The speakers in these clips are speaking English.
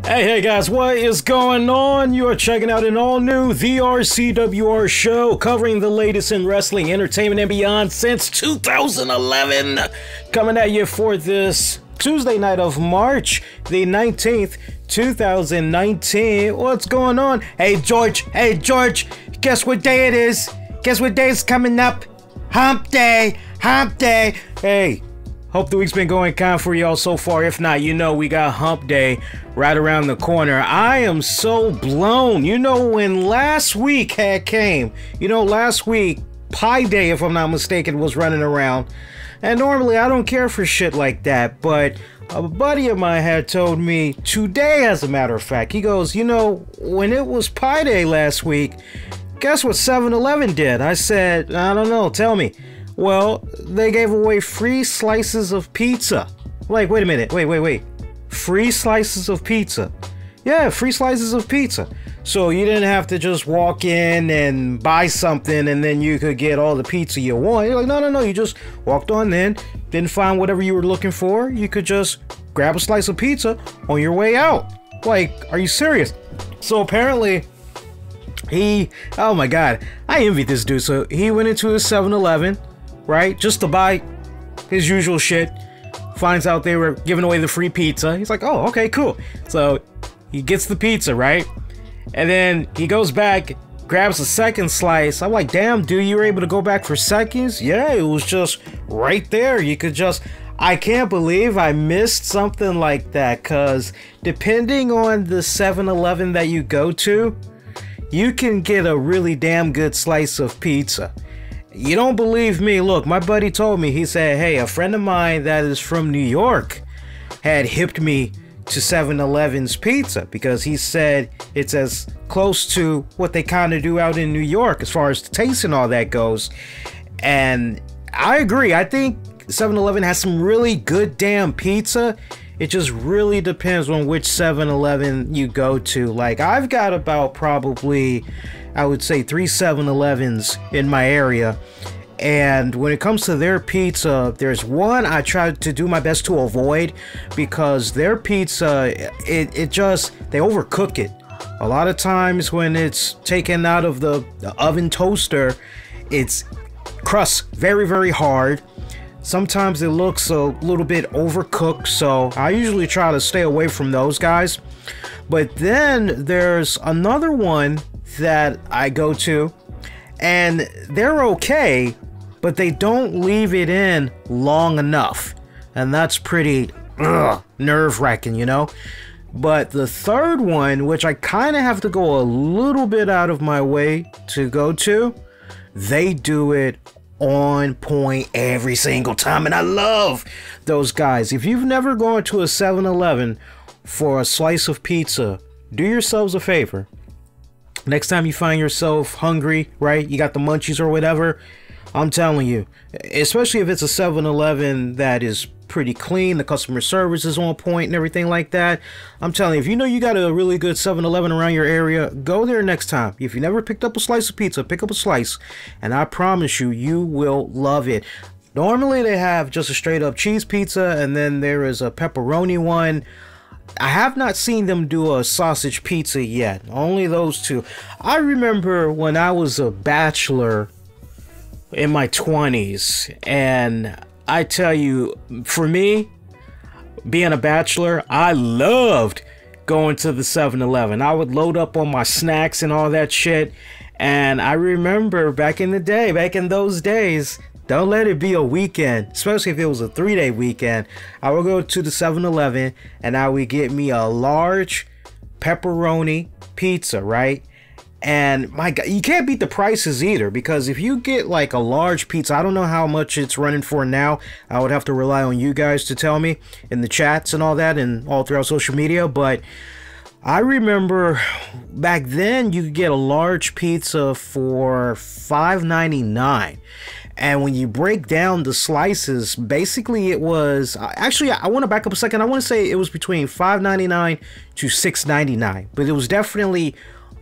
Hey guys, what is going on? You are checking out an all-new The RCWR Show, covering the latest in wrestling, entertainment, and beyond since 2011. Coming at you for this Tuesday night of March the 19th, 2019. What's going on? Hey George, guess what day it is? Guess what day is coming up? Hump day, hump day. Hey, hope the week's been going kind for y'all so far. If not, you know we got hump day right around the corner. I am so blown. You know, when last week came, last week, Pi Day, if I'm not mistaken, was running around. And normally I don't care for shit like that, but a buddy of mine had told me today, as a matter of fact, he goes, when it was Pi Day last week, guess what 7-Eleven did? I said, I don't know, tell me. Well, they gave away free slices of pizza. Like, wait a minute, wait. Free slices of pizza. Yeah, free slices of pizza. So you didn't have to just walk in and buy something and then you could get all the pizza you want. You're like, no, you just walked on in, didn't find whatever you were looking for. You could just grab a slice of pizza on your way out. Like, are you serious? So apparently, oh my God, I envy this dude. So he went into his 7-Eleven, right, just to buy his usual shit. Finds out they were giving away the free pizza. He's like, oh, okay, cool. So he gets the pizza, right? And then he goes back, grabs a second slice. I'm like, damn, dude, you were able to go back for seconds? Yeah, it was just right there. You could just, I can't believe I missed something like that, because depending on the 7-Eleven that you go to, you can get a really damn good slice of pizza. You don't believe me? Look, my buddy told me, he said, hey, a friend of mine that is from New York had hipped me to 7-Eleven's pizza because he said it's as close to what they kind of do out in New York as far as the taste and all that goes. And I agree. I think 7-Eleven has some really good damn pizza. It just really depends on which 7-Eleven you go to. Like, I've got about probably, I would say, 3 7-Elevens in my area. And when it comes to their pizza, there's one I try to do my best to avoid because their pizza, it just, they overcook it. A lot of times when it's taken out of the oven toaster, it's crust very, very hard. Sometimes it looks a little bit overcooked, so I usually try to stay away from those guys. But then there's another one that I go to, and they're okay, but they don't leave it in long enough. And that's pretty nerve-wracking, But the third one, which I kind of have to go a little bit out of my way to go to, they do it on point every single time, and I love those guys. If you've never gone to a 7-Eleven for a slice of pizza, do yourselves a favor. Next time you find yourself hungry, right, you got the munchies or whatever, I'm telling you, especially if it's a 7-Eleven that is pretty clean, the customer service is on point and everything like that, I'm telling you, if you know you got a really good 7-Eleven around your area, go there next time. If you never picked up a slice of pizza, pick up a slice, and I promise you, you will love it. Normally they have just a straight up cheese pizza, and then there is a pepperoni one. I have not seen them do a sausage pizza yet, only those two. I remember when I was a bachelor in my 20s, and I tell you, for me, being a bachelor, I loved going to the 7-Eleven. I would load up on my snacks and all that shit. And I remember back in the day, back in those days, don't let it be a weekend, especially if it was a 3-day weekend. I would go to the 7-Eleven and I would get me a large pepperoni pizza, right? And my God, you can't beat the prices either, because if you get like a large pizza, I don't know how much it's running for now. I would have to rely on you guys to tell me in the chats and all that and all throughout social media. But I remember back then you could get a large pizza for $5.99. And when you break down the slices, basically it was, actually I want to back up a second. I want to say it was between $5.99 to $6.99, but it was definitely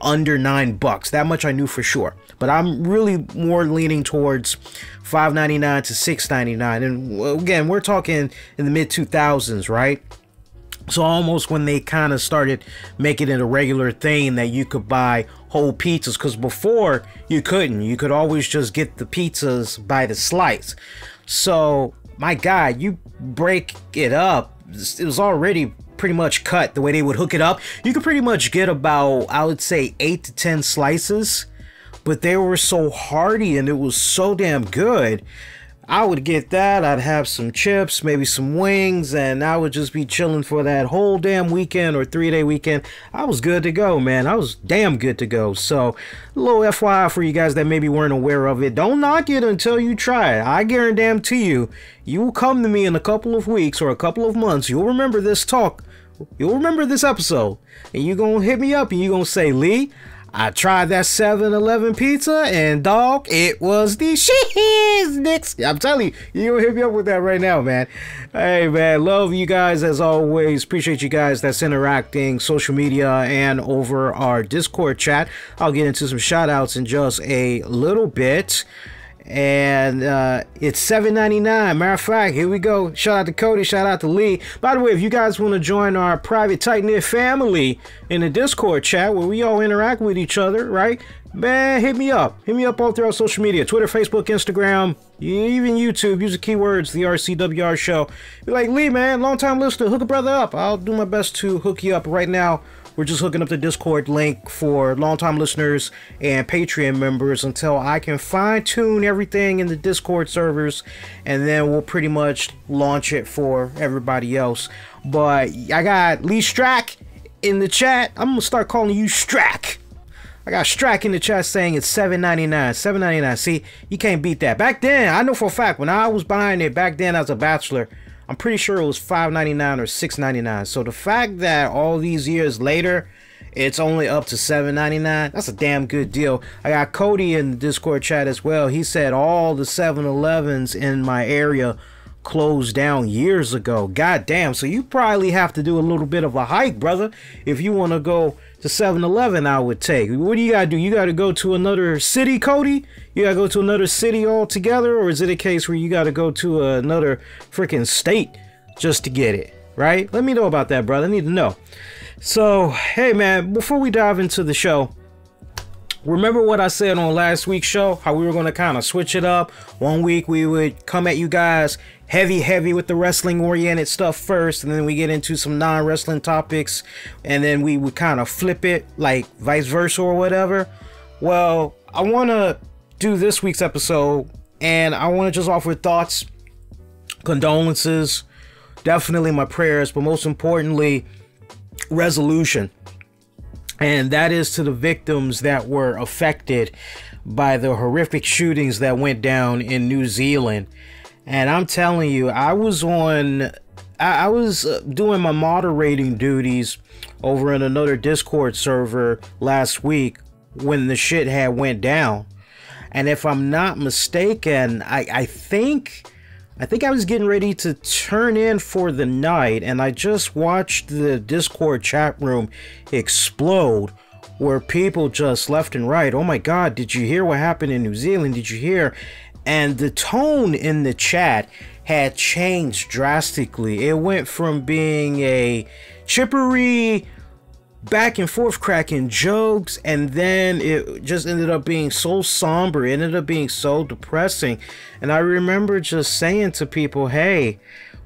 under $9. That much I knew for sure, but I'm really more leaning towards $5.99 to $6.99. And again, we're talking in the mid 2000s, right? So almost when they kind of started making it a regular thing that you could buy whole pizzas, because before you couldn't. You could always just get the pizzas by the slice. So my God, you break it up, it was already pretty much cut the way they would hook it up. You could pretty much get about, I would say, 8 to 10 slices, but they were so hearty and it was so damn good. I would get that, I'd have some chips, maybe some wings, and I would just be chilling for that whole damn weekend or 3-day weekend. I was good to go, man. I was damn good to go. So, a little FYI for you guys that maybe weren't aware of it. Don't knock it until you try it. I guarantee you, you will come to me in a couple of weeks or a couple of months. You'll remember this talk. You'll remember this episode. And you're going to hit me up and you're going to say, Lee, I tried that 7-Eleven pizza and dog, it was the shiznix. I'm telling you, you're gonna hit me up with that right now, man. Hey, man, love you guys as always. Appreciate you guys that's interacting, social media, and over our Discord chat. I'll get into some shout outs in just a little bit. And it's $7.99. Matter of fact, here we go. Shout out to Cody, shout out to Lee. By the way, if you guys want to join our private tight-knit family in the Discord chat where we all interact with each other, right? Man, hit me up. Hit me up all throughout social media. Twitter, Facebook, Instagram, even YouTube. Use the keywords, the RCWR Show. Be like, Lee, man, long-time listener, hook a brother up. I'll do my best to hook you up right now. We're just hooking up the Discord link for longtime listeners and Patreon members until I can fine-tune everything in the Discord servers, and then we'll pretty much launch it for everybody else. But I got Lee Strack in the chat. I'm gonna start calling you Strack. I got Strack in the chat saying it's $7.99. $7.99. See, you can't beat that. Back then, I know for a fact, when I was buying it back then as a bachelor, I'm pretty sure it was $5.99 or $6.99. So the fact that all these years later, it's only up to $7.99, that's a damn good deal. I got Cody in the Discord chat as well. He said all the 7-Elevens in my area closed down years ago. God damn. So you probably have to do a little bit of a hike, brother, if you want to go to 7-Eleven, I would take. What do you gotta do? You gotta go to another city, Cody? You gotta go to another city altogether? Or is it a case where you gotta go to another freaking state just to get it, right? Let me know about that, brother. I need to know. So, hey, man, before we dive into the show, remember what I said on last week's show? How we were going to kind of switch it up. 1 week we would come at you guys heavy with the wrestling oriented stuff first, and then we get into some non-wrestling topics, and then we would kind of flip it like vice versa or whatever. Well, I want to do this week's episode, and I want to just offer thoughts, condolences, definitely my prayers, but most importantly, resolution. And that is to the victims that were affected by the horrific shootings that went down in New Zealand. And I'm telling you, I was doing my moderating duties over in another Discord server last week when the shit had went down. And if I'm not mistaken, I think I was getting ready to turn in for the night, and I just watched the Discord chat room explode, where people just left and right, oh my God, did you hear what happened in New Zealand? Did you hear? And the tone in the chat had changed drastically. It went from being a chippery, back and forth cracking jokes, and then it just ended up being so somber. It ended up being so depressing. And I remember just saying to people, hey,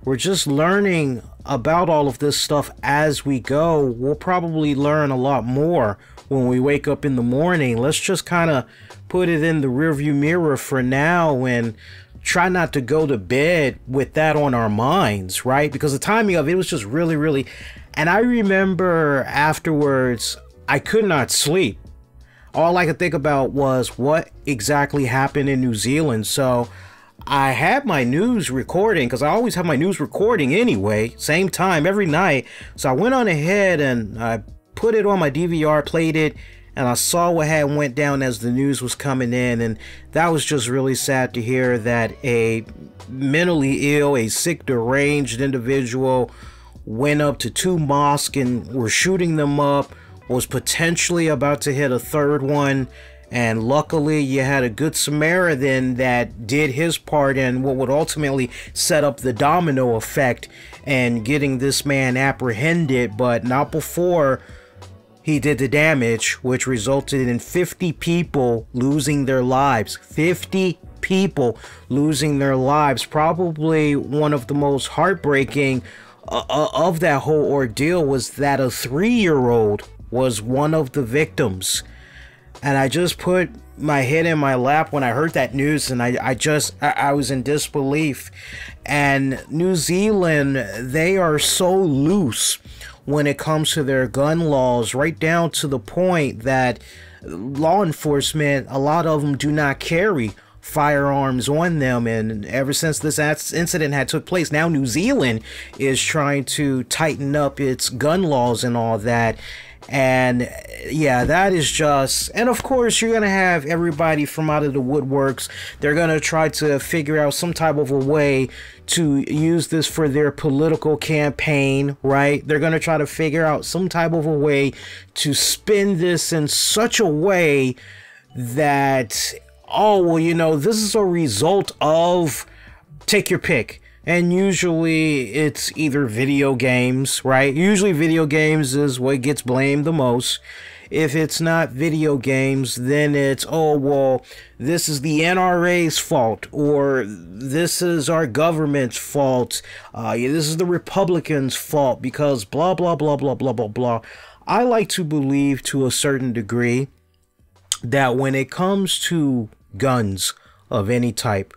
we're just learning about all of this stuff as we go. We'll probably learn a lot more when we wake up in the morning. Let's just kind of put it in the rearview mirror for now and try not to go to bed with that on our minds, right? Because the timing of it was just really, and I remember afterwards, I could not sleep. All I could think about was what exactly happened in New Zealand. So I had my news recording, because I always have my news recording anyway, same time every night. So I went on ahead and I put it on my DVR, played it, and I saw what had went down as the news was coming in. And that was just really sad to hear that a mentally ill, a sick, deranged individual went up to 2 mosques and were shooting them up, was potentially about to hit a third one. And luckily, you had a good Samaritan that did his part in what would ultimately set up the domino effect and getting this man apprehended, but not before he did the damage, which resulted in 50 people losing their lives. 50 people losing their lives. Probably one of the most heartbreaking of that whole ordeal was that a 3-year-old was one of the victims. And I just put my head in my lap when I heard that news, and I was in disbelief. And New Zealand, they are so loose when it comes to their gun laws, right down to the point that law enforcement, a lot of them do not carry firearms on them. And ever since this incident had took place, now New Zealand is trying to tighten up its gun laws and all that. And yeah, that is just, and of course you're gonna have everybody from out of the woodworks. They're gonna try to figure out some type of a way to use this for their political campaign, right? They're gonna try to figure out some type of a way to spin this in such a way that, oh, well, you know, this is a result of, take your pick. And usually it's either video games, right? Usually video games is what gets blamed the most. If it's not video games, then it's, oh, well, this is the NRA's fault, or this is our government's fault. This is the Republicans' fault because blah, blah, blah, blah, blah, blah, blah. I like to believe to a certain degree that when it comes to guns of any type,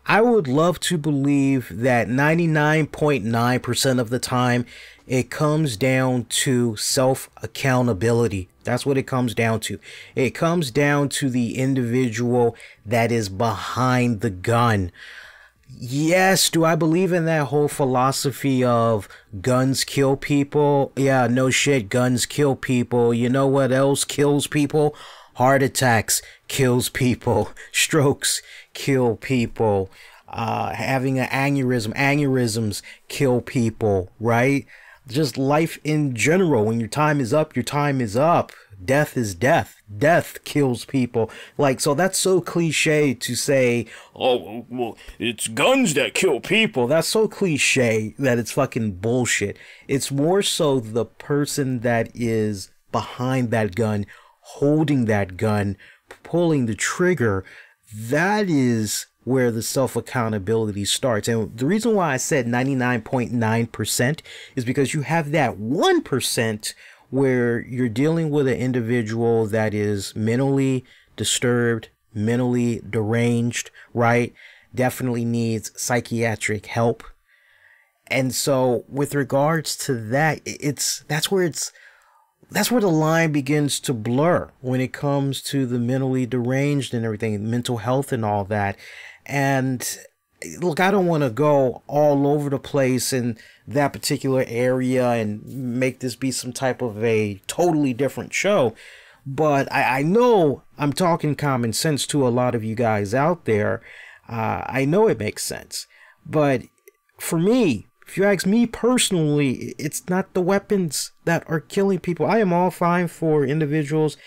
I would love to believe that 99.9% of the time it comes down to self-accountability. That's what it comes down to. It comes down to the individual that is behind the gun. Yes, do I believe in that whole philosophy of guns kill people? Yeah, no shit, guns kill people. You know what else kills people? Heart attacks kills people. Strokes kill people. Having an aneurysms kill people, right? Just life in general. When your time is up, your time is up. Death is death. Death kills people. Like, so that's so cliche to say, oh, well, it's guns that kill people. That's so cliche that it's fucking bullshit. It's more so the person that is behind that gun, holding that gun, pulling the trigger. That is where the self-accountability starts. And the reason why I said 99.9% is because you have that 1% where you're dealing with an individual that is mentally disturbed, mentally deranged, right? Definitely needs psychiatric help. And so with regards to that, that's where the line begins to blur when it comes to the mentally deranged and everything, mental health and all that. And look, I don't want to go all over the place in that particular area and make this be some type of a totally different show. But I know I'm talking common sense to a lot of you guys out there. I know it makes sense. But for me, if you ask me personally, it's not the weapons that are killing people. I am all fine for individuals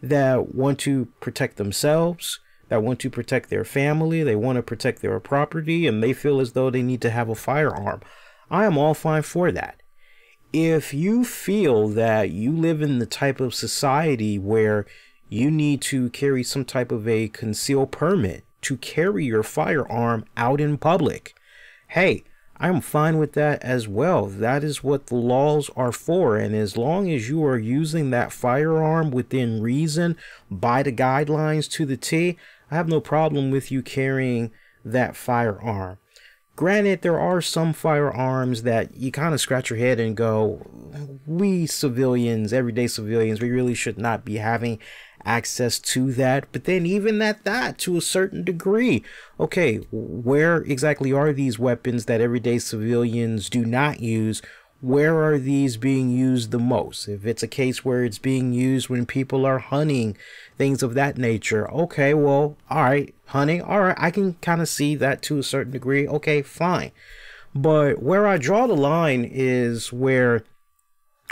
that want to protect themselves, that want to protect their family, they want to protect their property, and they feel as though they need to have a firearm. I am all fine for that. If you feel that you live in the type of society where you need to carry some type of a concealed permit to carry your firearm out in public, hey, I'm fine with that as well. That is what the laws are for. And as long as you are using that firearm within reason, by the guidelines to the T, I have no problem with you carrying that firearm. Granted, there are some firearms that you kind of scratch your head and go, we civilians, everyday civilians, we really should not be having access to that. But then even at that, to a certain degree, okay, where exactly are these weapons that everyday civilians do not use? Where are these being used the most? If it's a case where it's being used when people are hunting, things of that nature, okay, well, all right, hunting, all right, I can kind of see that to a certain degree, okay, fine. But where I draw the line is where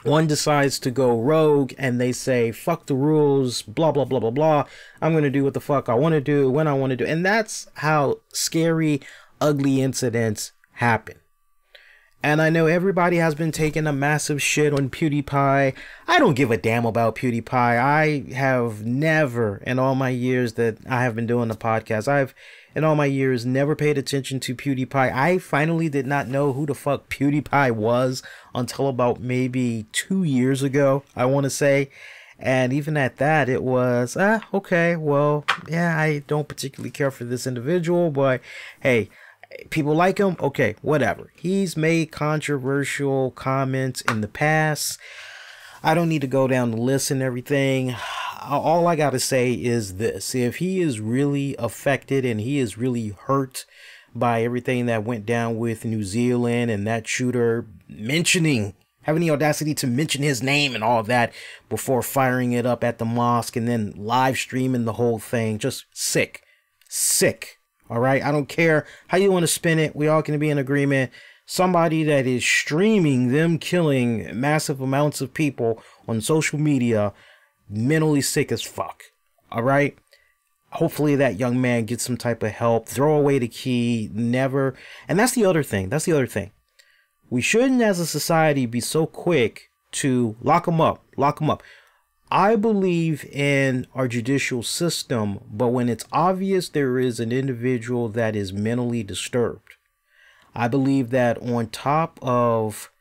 One decides to go rogue and they say, fuck the rules, blah, blah, blah, blah, blah. I'm going to do what the fuck I want to do when I want to do. And that's how scary, ugly incidents happen. And I know everybody has been taking a massive shit on PewDiePie. I don't give a damn about PewDiePie. I have never, in all my years that I have been doing the podcast, in all my years, never paid attention to PewDiePie. I finally did not know who the fuck PewDiePie was until about maybe 2 years ago, I want to say. And even at that, it was, okay, well, yeah, I don't particularly care for this individual, but hey, people like him, okay, whatever. He's made controversial comments in the past. I don't need to go down the list and everything. All I gotta say is this: if he is really affected and he is really hurt by everything that went down with New Zealand and that shooter having the audacity to mention his name and all that before firing it up at the mosque and then live streaming the whole thing, just sick. All right, I don't care how you want to spin it. We all can be in agreement. Somebody that is streaming them killing massive amounts of people on social media, mentally sick as fuck. All right. Hopefully that young man gets some type of help. Throw away the key. Never. And that's the other thing. We shouldn't, as a society, be so quick to lock him up. I believe in our judicial system, but when it's obvious there is an individual that is mentally disturbed, I believe that on top of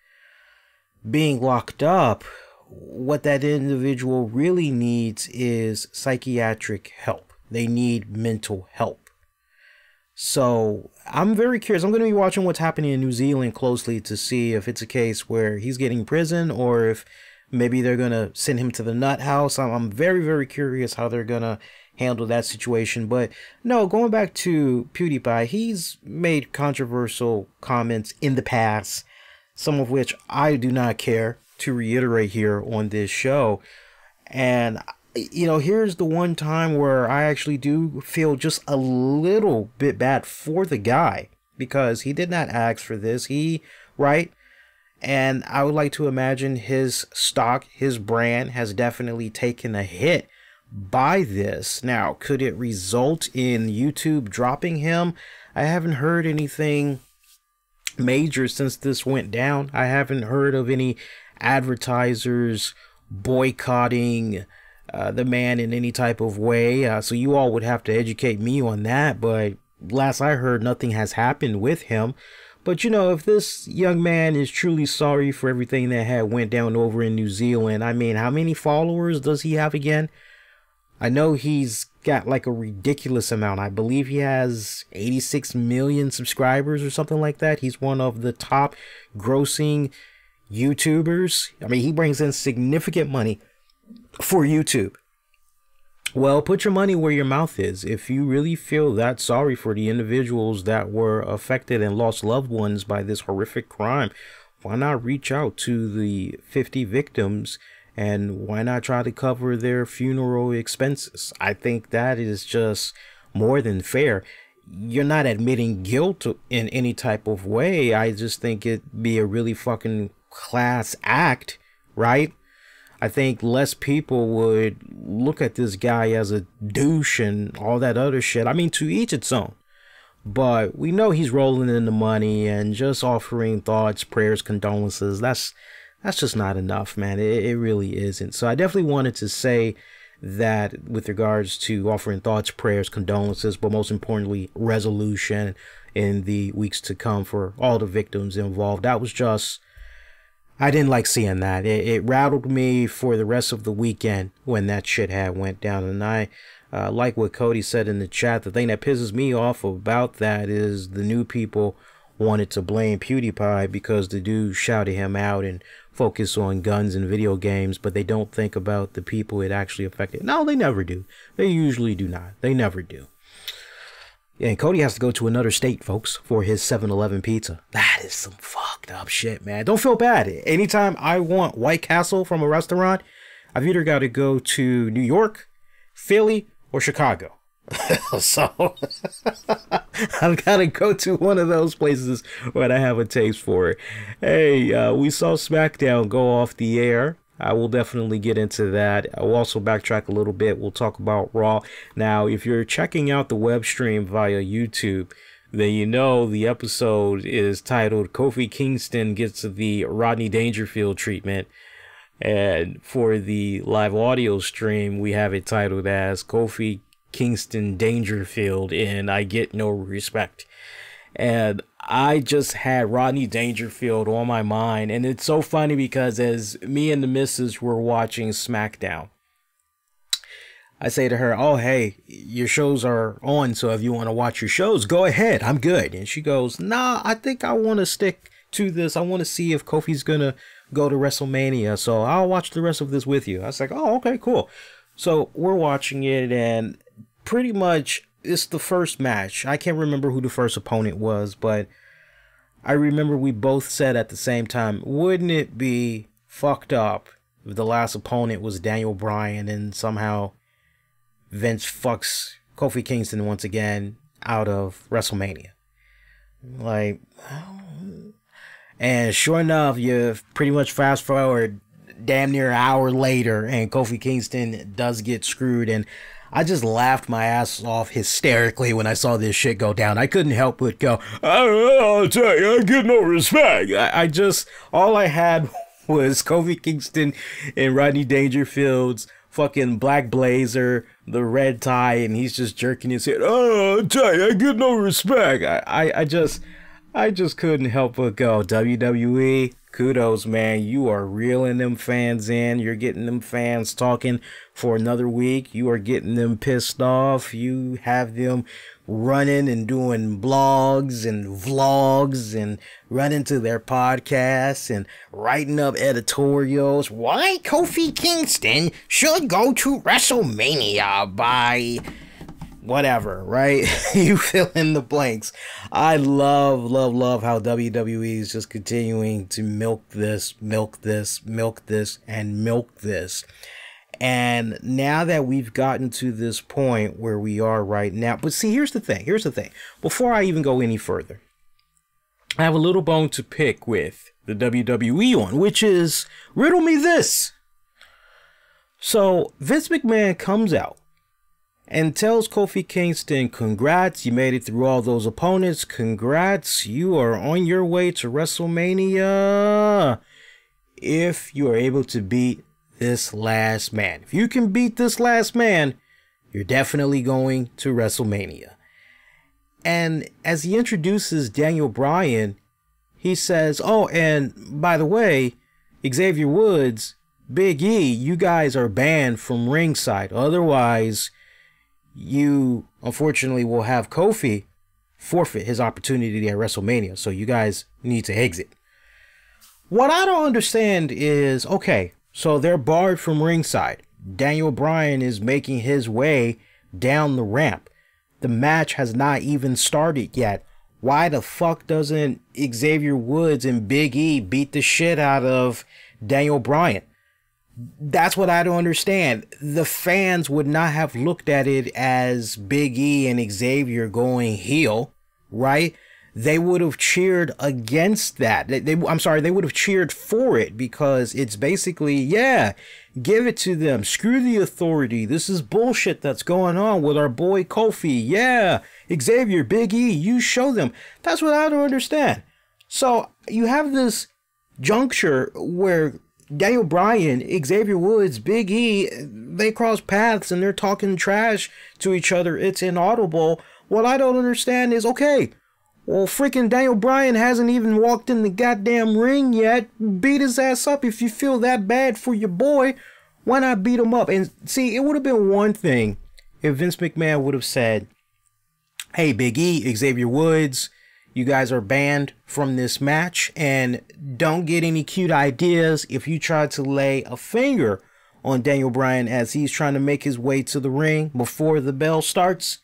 being locked up, what that individual really needs is psychiatric help. They need mental help. So I'm very curious. I'm going to be watching what's happening in New Zealand closely to see if it's a case where he's getting prison or if maybe they're going to send him to the nut house. I'm very, very curious how they're going to handle that situation. But no, going back to PewDiePie, he's made controversial comments in the past, some of which I do not care to reiterate here on this show. And, you know, here's the one time where I actually do feel just a little bit bad for the guy because he did not ask for this. Right? And I would like to imagine his stock, his brand has definitely taken a hit by this. Now, could it result in YouTube dropping him? I haven't heard anything major since this went down. I haven't heard of any advertisers boycotting the man in any type of way. So you all would have to educate me on that. But last I heard, nothing has happened with him. But, you know, if this young man is truly sorry for everything that had went down over in New Zealand, I mean, how many followers does he have again? I know he's got like a ridiculous amount. I believe he has 86 million subscribers or something like that. He's one of the top grossing YouTubers. I mean, he brings in significant money for YouTube. Well, put your money where your mouth is. If you really feel that sorry for the individuals that were affected and lost loved ones by this horrific crime, why not reach out to the 50 victims and why not try to cover their funeral expenses? I think that is just more than fair. You're not admitting guilt in any type of way. I just think it'd be a really fucking class act, right? I think less people would look at this guy as a douche and all that other shit. I mean, to each its own. But we know he's rolling in the money and just offering thoughts, prayers, condolences. That's just not enough, man. It really isn't. So I definitely wanted to say that with regards to offering thoughts, prayers, condolences, but most importantly, resolution in the weeks to come for all the victims involved. That was just... I didn't like seeing that. It rattled me for the rest of the weekend when that shit had went down. And I like what Cody said in the chat. The thing that pisses me off about that is the new people wanted to blame PewDiePie because the dude shouted him out and focus on guns and video games, but they don't think about the people it actually affected. No, they never do. They usually do not. They never do. And Cody has to go to another state, folks, for his 7-Eleven pizza. That is some fucked up shit, man. Don't feel bad. Anytime I want White Castle from a restaurant, I've either got to go to New York, Philly, or Chicago. So I've got to go to one of those places where I have a taste for it. Hey, we saw Smackdown go off the air. I will definitely get into that. I'll also backtrack a little bit. We'll talk about Raw. Now, if you're checking out the web stream via YouTube, then you know the episode is titled Kofi Kingston Gets the Rodney Dangerfield Treatment. And for the live audio stream, we have it titled as Kofi Kingston Dangerfield and I Get No Respect. And I just had Rodney Dangerfield on my mind. And it's so funny because as me and the missus were watching Smackdown, I say to her, oh, hey, your shows are on, so if you want to watch your shows, go ahead. I'm good. And she goes, nah, I think I want to stick to this. I want to see if Kofi's going to go to WrestleMania, so I'll watch the rest of this with you. I was like, oh, okay, cool. So we're watching it, and pretty much it's the first match. I can't remember who the first opponent was, but I remember we both said at the same time, wouldn't it be fucked up if the last opponent was Daniel Bryan and somehow Vince fucks Kofi Kingston once again out of WrestleMania? Like, and sure enough, you pretty much fast forward damn near an hour later and Kofi Kingston does get screwed, and I just laughed my ass off hysterically when I saw this shit go down. I couldn't help but go, I'll tell you, I get no respect. I just, all I had was Kofi Kingston and Rodney Dangerfield's fucking black blazer, the red tie, and he's just jerking his head. Oh, I'll tell you, I get no respect. I just couldn't help but go, WWE, kudos, man. You are reeling them fans in. You're getting them fans talking for another week. You are getting them pissed off. You have them running and doing blogs and vlogs and running to their podcasts and writing up editorials. Why Kofi Kingston should go to WrestleMania by whatever, right? You fill in the blanks. I love how WWE is just continuing to milk this, and milk this. And now that we've gotten to this point where we are right now, but see, here's the thing. Before I even go any further, I have a little bone to pick with the WWE on, which is, riddle me this. So Vince McMahon comes out and tells Kofi Kingston, congrats, you made it through all those opponents. Congrats, you are on your way to WrestleMania. If you are able to beat this last man. If you can beat this last man, you're definitely going to WrestleMania. And as he introduces Daniel Bryan, he says, oh, and by the way, Xavier Woods, Big E, you guys are banned from ringside. Otherwise, you unfortunately will have Kofi forfeit his opportunity at WrestleMania. So you guys need to exit. What I don't understand is, okay, so they're barred from ringside. Daniel Bryan is making his way down the ramp. The match has not even started yet. Why the fuck doesn't Xavier Woods and Big E beat the shit out of Daniel Bryan? That's what I don't understand. The fans would not have looked at it as Big E and Xavier going heel, right? They would have cheered against that. I'm sorry, they would have cheered for it because it's basically, yeah, give it to them. Screw the authority. This is bullshit that's going on with our boy Kofi. Yeah, Xavier, Big E, you show them. That's what I don't understand. So you have this juncture where Daniel Bryan, Xavier Woods, Big E, they cross paths and they're talking trash to each other. It's inaudible. What I don't understand is, okay, well, freaking Daniel Bryan hasn't even walked in the goddamn ring yet. Beat his ass up if you feel that bad for your boy. Why not beat him up? And see, it would have been one thing if Vince McMahon would have said, hey, Big E, Xavier Woods, you guys are banned from this match. And don't get any cute ideas if you try to lay a finger on Daniel Bryan as he's trying to make his way to the ring before the bell starts.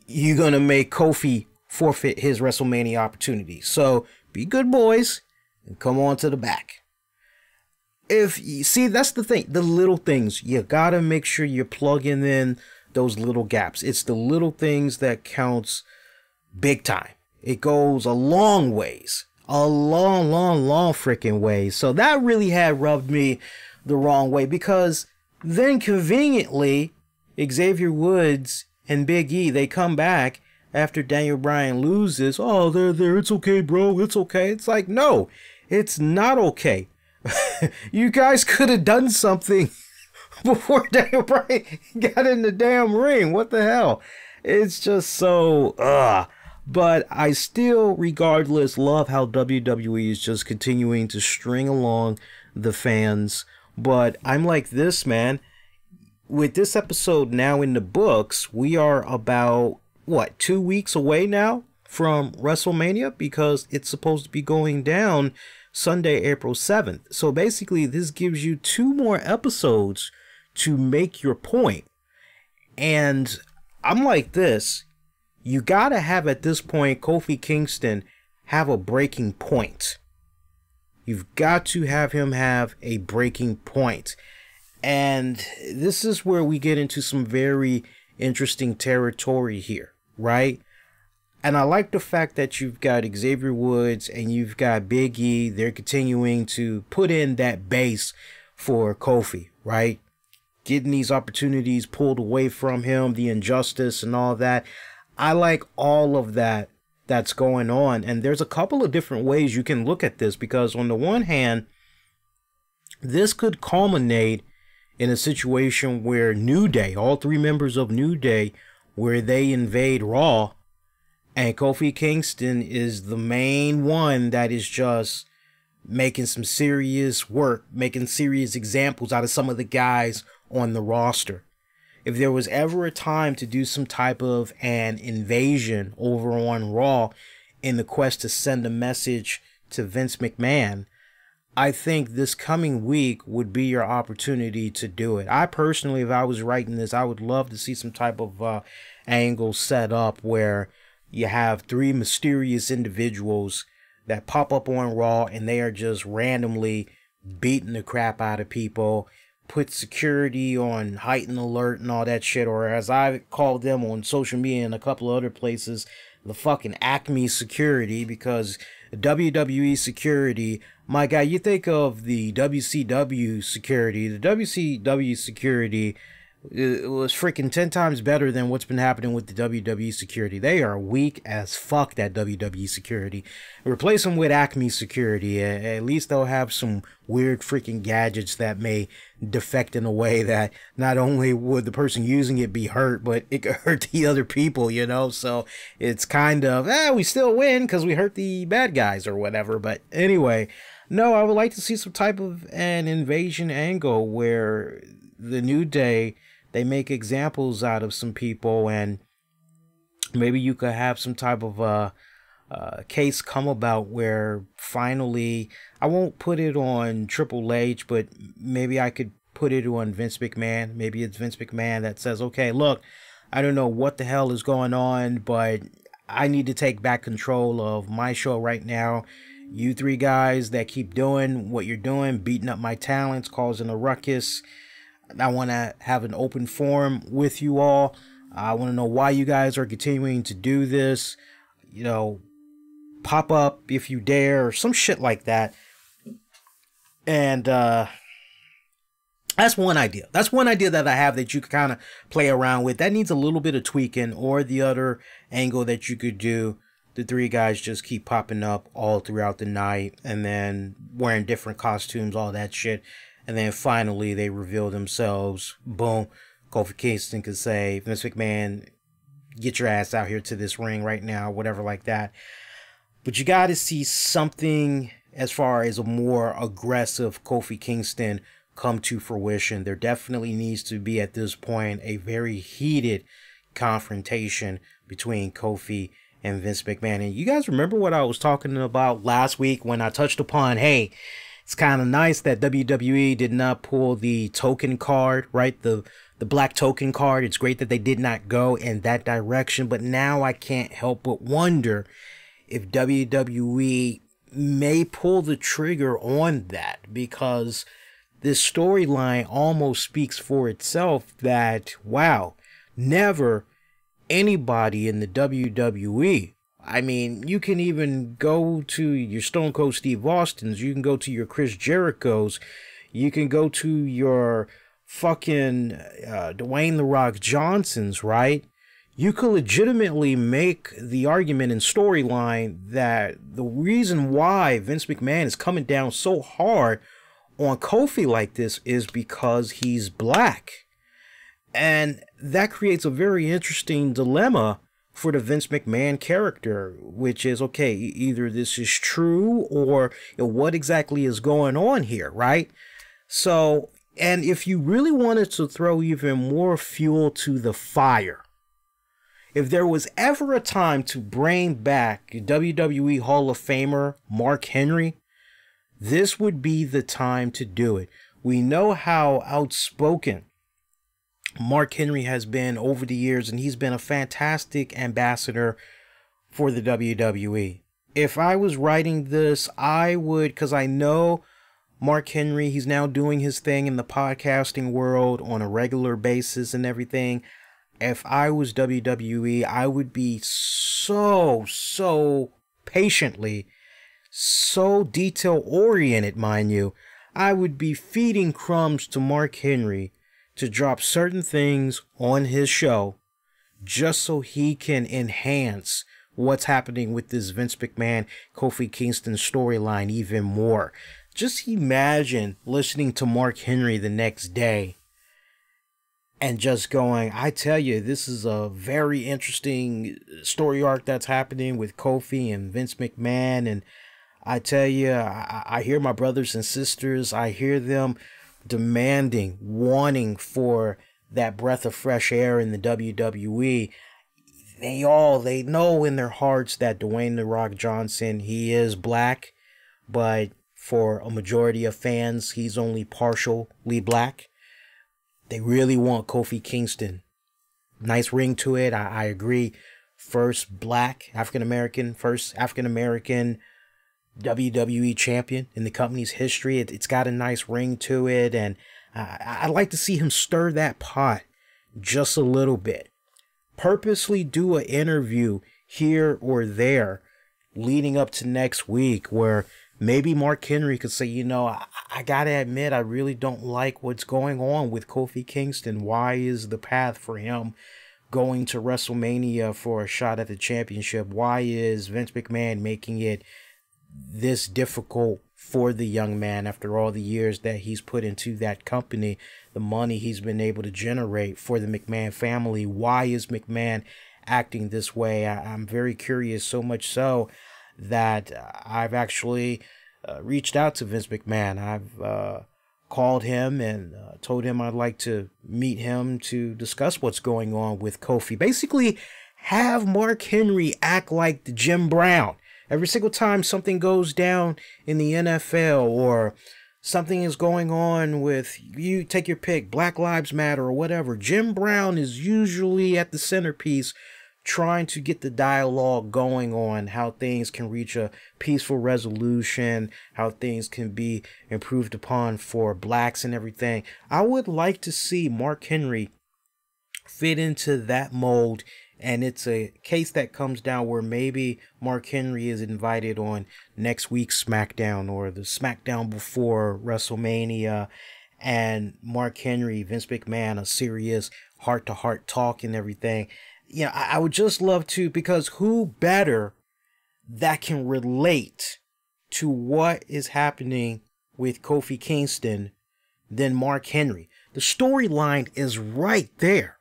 You're going to make Kofi forfeit his WrestleMania opportunity. So be good boys and come on to the back. If you see, that's the thing, the little things, you gotta make sure you're plugging in those little gaps. It's the little things that counts big time. It goes a long ways. A long freaking ways. So that really had rubbed me the wrong way, because then conveniently Xavier Woods and Big E, they come back after Daniel Bryan loses. Oh, they're there. It's okay, bro. It's okay. It's like, no, it's not okay. You guys could have done something before Daniel Bryan got in the damn ring. What the hell? It's just so, But I still, regardless, love how WWE is just continuing to string along the fans. But I'm like this, man. With this episode now in the books, we are about, what, 2 weeks away now from WrestleMania? Because it's supposed to be going down Sunday, April 7th. So basically, this gives you 2 more episodes to make your point. And I'm like this. You gotta have, at this point, Kofi Kingston have a breaking point. You've got to have him have a breaking point. And this is where we get into some very interesting territory here, right? And I like the fact that you've got Xavier Woods and you've got Big E. They're continuing to put in that base for Kofi, right? Getting these opportunities pulled away from him, the injustice and all that. I like all of that that's going on. And there's a couple of different ways you can look at this, because on the one hand, this could culminate in a situation where New Day, all 3 members of New Day, where they invade Raw, and Kofi Kingston is the main one that is just making some serious work, making serious examples out of some of the guys on the roster. If there was ever a time to do some type of an invasion over on Raw in the quest to send a message to Vince McMahon, I think this coming week would be your opportunity to do it. I personally, if I was writing this, I would love to see some type of angle set up where you have 3 mysterious individuals that pop up on Raw and they are just randomly beating the crap out of people, put security on heightened alert and all that shit, or as I called them on social media and a couple of other places, the fucking Acme security, because WWE security, my guy, you think of the WCW security. The WCW security was freaking 10 times better than what's been happening with the WWE security. They are weak as fuck, that WWE security. Replace them with Acme security. At least they'll have some weird freaking gadgets that may defect in a way that not only would the person using it be hurt, but it could hurt the other people, you know? So it's kind of, we still win because we hurt the bad guys or whatever. But anyway, no, I would like to see some type of an invasion angle where the New Day, they make examples out of some people, and maybe you could have some type of case come about where finally, I won't put it on Triple H, but maybe I could put it on Vince McMahon. Maybe it's Vince McMahon that says, okay, look, I don't know what the hell is going on, but I need to take back control of my show right now. You 3 guys that keep doing what you're doing, beating up my talents, causing a ruckus, I want to have an open forum with you all. I want to know why you guys are continuing to do this. You know, pop up if you dare, or some shit like that. And that's one idea. That's one idea that I have that you could kind of play around with. That needs a little bit of tweaking. Or the other angle that you could do, the 3 guys just keep popping up all throughout the night and then wearing different costumes, all that shit. And then finally they reveal themselves. Boom. Kofi Kingston could say, Vince McMahon, get your ass out here to this ring right now, whatever like that. But you got to see something as far as a more aggressive Kofi Kingston come to fruition. There definitely needs to be, at this point, a very heated confrontation between Kofi and Vince McMahon. And you guys remember what I was talking about last week when I touched upon, hey, it's kind of nice that WWE did not pull the token card, right? The black token card. It's great that they did not go in that direction. But now I can't help but wonder if WWE may pull the trigger on that, because this storyline almost speaks for itself that, wow, Never anybody in the WWE. I mean, you can even go to your Stone Cold Steve Austins, you can go to your Chris Jerichos, you can go to your fucking Dwayne The Rock Johnsons, right? You could legitimately make the argument in storyline that the reason why Vince McMahon is coming down so hard on Kofi like this is because he's black. And that creates a very interesting dilemma for the Vince McMahon character, which is, okay, either this is true or what exactly is going on here, right? So, and if you really wanted to throw even more fuel to the fire, if there was ever a time to bring back WWE Hall of Famer Mark Henry, this would be the time to do it. We know how outspoken Mark Henry has been over the years, and he's been a fantastic ambassador for the WWE. If I was writing this, I would, because I know Mark Henry, he's now doing his thing in the podcasting world on a regular basis and everything. If I was WWE, I would be so patiently, so detail-oriented, mind you. I would be feeding crumbs to Mark Henry to drop certain things on his show just so he can enhance what's happening with this Vince McMahon, Kofi Kingston storyline even more. Just imagine listening to Mark Henry the next day and just going, I tell you, this is a very interesting story arc that's happening with Kofi and Vince McMahon. And I tell you, I hear my brothers and sisters, I hear them demanding, wanting for that breath of fresh air in the WWE. They know in their hearts that Dwayne The Rock Johnson, he is black, but for a majority of fans, he's only partially black. They really want Kofi Kingston. Nice ring to it. I agree. First black African-American, first African-American WWE champion in the company's history. It's got a nice ring to it. And I'd like to see him stir that pot just a little bit. Purposely do an interview here or there leading up to next week where maybe Mark Henry could say, you know, I gotta admit, I really don't like what's going on with Kofi Kingston. Why is the path for him going to WrestleMania for a shot at the championship? Why is Vince McMahon making it this difficult for the young man after all the years that he's put into that company, the money he's been able to generate for the McMahon family? Why is McMahon acting this way? I'm very curious, so much so that I've actually reached out to Vince McMahon. I've called him and told him I'd like to meet him to discuss what's going on with Kofi. Basically, have Mark Henry act like the Jim Brown. Every single time something goes down in the NFL or something is going on with, you take your pick, Black Lives Matter or whatever, Jim Brown is usually at the centerpiece trying to get the dialogue going on how things can reach a peaceful resolution, how things can be improved upon for blacks and everything. I would like to see Mark Henry fit into that mold. And it's a case that comes down where maybe Mark Henry is invited on next week's Smackdown or the Smackdown before WrestleMania. And Mark Henry, Vince McMahon, a serious heart-to-heart talk and everything. You know, I would just love to, because who better that can relate to what is happening with Kofi Kingston than Mark Henry? The storyline is right there.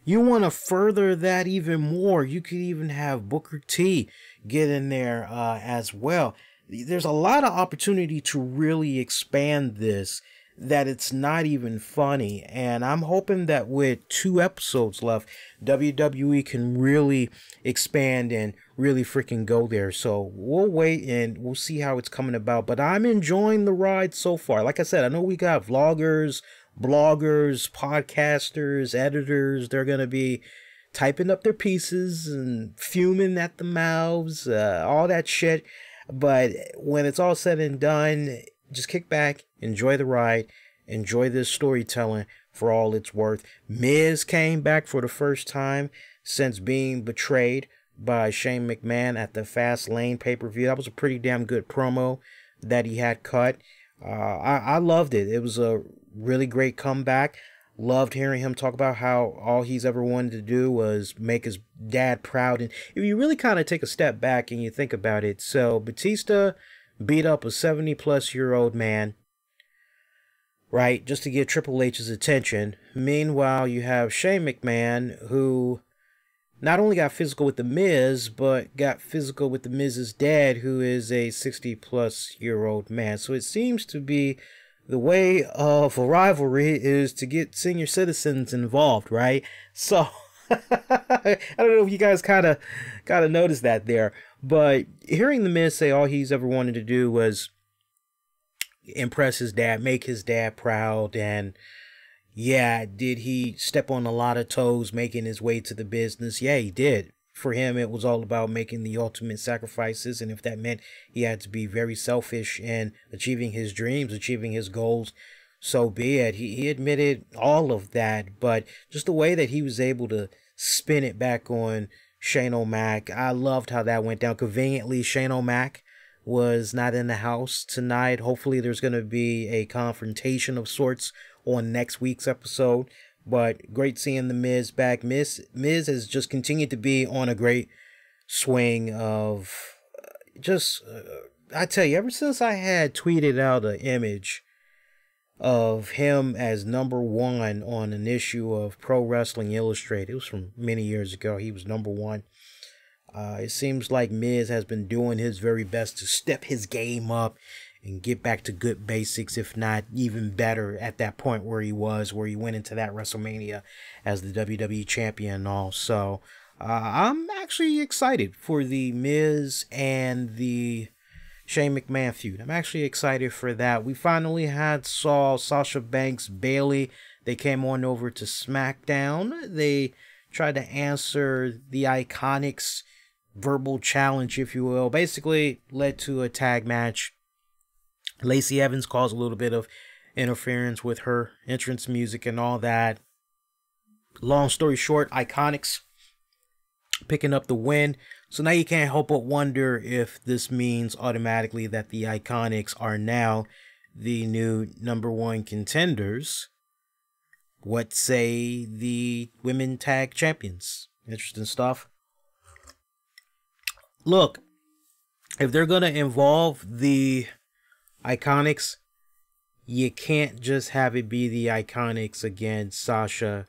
You want to further that even more, you could even have Booker T get in there as well. There's a lot of opportunity to really expand this, that it's not even funny. And I'm hoping that with 2 episodes left, WWE can really expand and really freaking go there. So we'll wait and we'll see how it's coming about. But I'm enjoying the ride so far. Like I said, I know we got vloggers, bloggers, podcasters, editors. They're going to be typing up their pieces and fuming at the mouths, all that shit. But when it's all said and done, just kick back, enjoy the ride, Enjoy this storytelling for all it's worth. Miz came back for the first time since being betrayed by Shane McMahon at the Fastlane pay-per-view. That was a pretty damn good promo that he had cut. I loved it. It was a really great comeback. Loved hearing him talk about how all he's ever wanted to do was make his dad proud. And if you really kind of take a step back and you think about it, so Batista beat up a 70-plus-year-old man, right, just to get Triple H's attention. Meanwhile, you have Shane McMahon, who not only got physical with The Miz, but got physical with The Miz's dad, who is a 60-plus-year-old man. So it seems to be the way of a rivalry is to get senior citizens involved, right? So I don't know if you guys kind of noticed that there, but hearing The Miz say all he's ever wanted to do was impress his dad, make his dad proud, and yeah, did he step on a lot of toes making his way to the business? Yeah, he did. For him, it was all about making the ultimate sacrifices, and if that meant he had to be very selfish in achieving his dreams, achieving his goals, so be it. He admitted all of that, but just the way that he was able to spin it back on Shane O'Mac, I loved how that went down. Conveniently, Shane O'Mac was not in the house tonight. Hopefully, there's going to be a confrontation of sorts on next week's episode. But great seeing The Miz back. Miz has just continued to be on a great swing of just, I tell you, ever since I had tweeted out an image of him as #1 on an issue of Pro Wrestling Illustrated, it was from many years ago, he was #1. It seems like Miz has been doing his very best to step his game up and get back to good basics, if not even better at that point where he went into that WrestleMania as the WWE champion and all. So I'm actually excited for the Miz and the Shane McMahon feud. I'm actually excited for that. We finally saw Sasha Banks, Bayley. They came on over to Smackdown. They tried to answer the Iconics verbal challenge, if you will. Basically led to a tag match. Lacey Evans caused a little bit of interference with her entrance music and all that. Long story short, Iconics picking up the win. So now you can't help but wonder if this means automatically that the Iconics are now the new #1 contenders. What say the women tag champions? Interesting stuff. Look, if they're going to involve the Iconics, you can't just have it be the Iconics against Sasha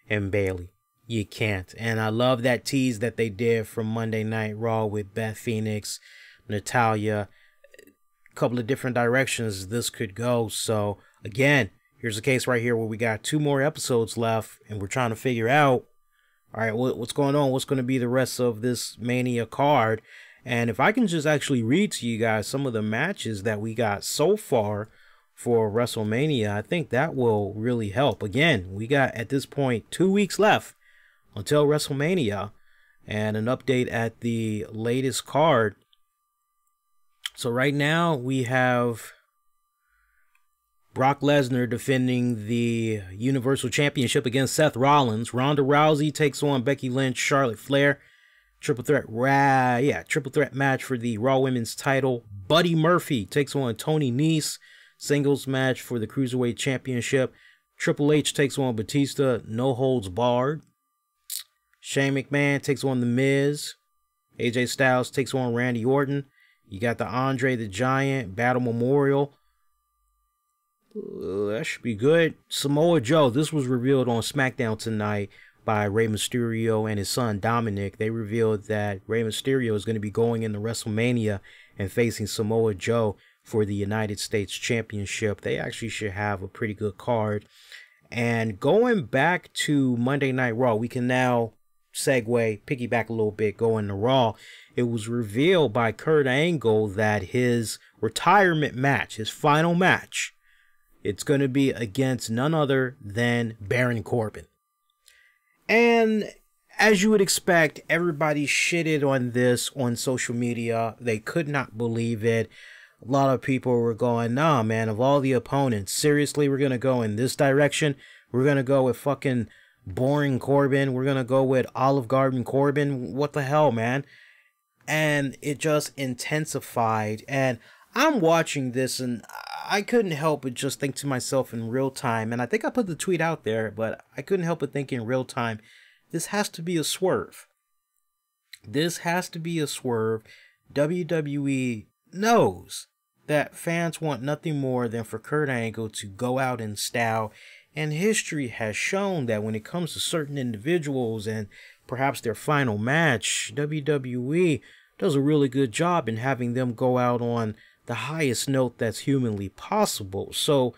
and Bayley. You can't. And I love that tease that they did from Monday Night Raw with Beth Phoenix, Natalya. A couple of different directions this could go. So again, here's a case right here where we got 2 more episodes left and we're trying to figure out, all right, what's going on? What's going to be the rest of this Mania card? And if I can just actually read to you guys some of the matches that we got so far for WrestleMania, I think that will really help. Again, we got at this point 2 weeks left until WrestleMania and an update at the latest card. So right now we have Brock Lesnar defending the Universal Championship against Seth Rollins. Ronda Rousey takes on Becky Lynch, Charlotte Flair. Triple threat match for the Raw Women's title. Buddy Murphy takes on Tony Nese. Singles match for the Cruiserweight Championship. Triple H takes on Batista, no holds barred. Shane McMahon takes on The Miz. AJ Styles takes on Randy Orton. You got the Andre the Giant Battle Memorial. That should be good. Samoa Joe. This was revealed on SmackDown tonight by Rey Mysterio and his son Dominic. They revealed that Rey Mysterio is going to be going into WrestleMania and facing Samoa Joe for the United States Championship. They actually should have a pretty good card. And going back to Monday Night Raw, we can now segue, piggyback a little bit, go into Raw. It was revealed by Kurt Angle that his retirement match, his final match, it's going to be against none other than Baron Corbin. And as you would expect, everybody shitted on this on social media. They could not believe it. a lot of people were going, nah, man, of all the opponents, seriously, we're going to go in this direction. We're going to go with fucking boring Corbin. We're going to go with Olive Garden Corbin. What the hell, man? And it just intensified. And I'm watching this and I couldn't help but just think to myself in real time. And I think I put the tweet out there, but I couldn't help but think in real time, this has to be a swerve. This has to be a swerve. WWE knows that fans want nothing more than for Kurt Angle to go out in style. And history has shown that when it comes to certain individuals and perhaps their final match, WWE does a really good job in having them go out on the highest note that's humanly possible. So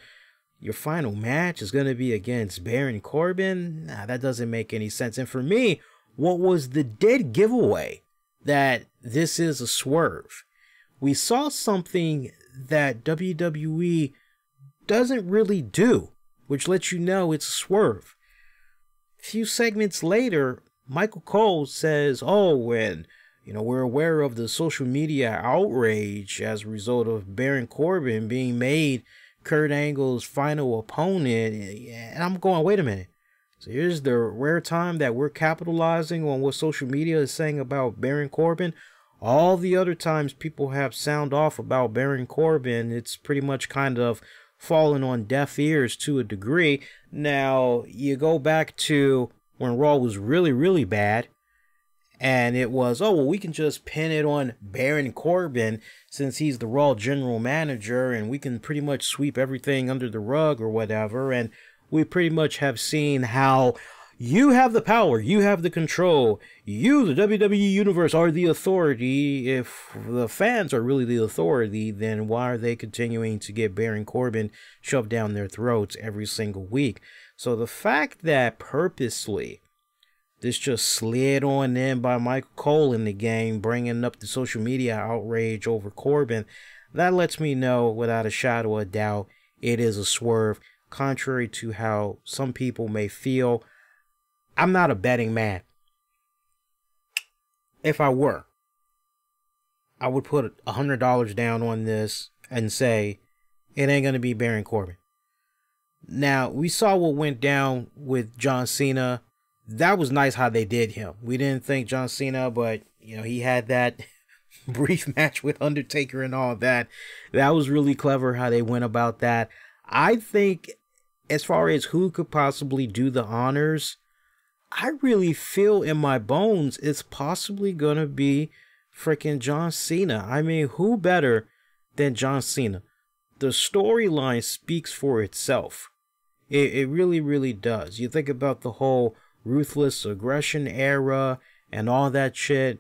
your final match is going to be against Baron Corbin? Nah, that doesn't make any sense. And for me, what was the dead giveaway that this is a swerve? We saw something that WWE doesn't really do, which lets you know it's a swerve. A few segments later, Michael Cole says, oh, when we're aware of the social media outrage as a result of Baron Corbin being made Kurt Angle's final opponent. And I'm going, wait a minute. So here's the rare time that we're capitalizing on what social media is saying about Baron Corbin. All the other times people have sound off about Baron Corbin, it's pretty much kind of fallen on deaf ears to a degree. Now, you go back to when Raw was really, really bad. And it was, oh, well, we can just pin it on Baron Corbin since he's the Raw general manager and we can pretty much sweep everything under the rug or whatever. And we pretty much have seen how you have the power, you have the control, you, the WWE Universe, are the authority. If the fans are really the authority, then why are they continuing to get Baron Corbin shoved down their throats every single week? So the fact that purposely this just slid on in by Michael Cole in the game, bringing up the social media outrage over Corbin, that lets me know without a shadow of doubt it is a swerve, contrary to how some people may feel. I'm not a betting man. If I were, I would put $100 down on this and say it ain't going to be Baron Corbin. Now, we saw what went down with John Cena. That was nice how they did him. We didn't think John Cena, but, he had that brief match with Undertaker and all that. That was really clever how they went about that. I think as far as who could possibly do the honors, I really feel in my bones it's possibly going to be freaking John Cena. I mean, who better than John Cena? The storyline speaks for itself. It really, really does. You think about the whole ruthless aggression era and all that shit.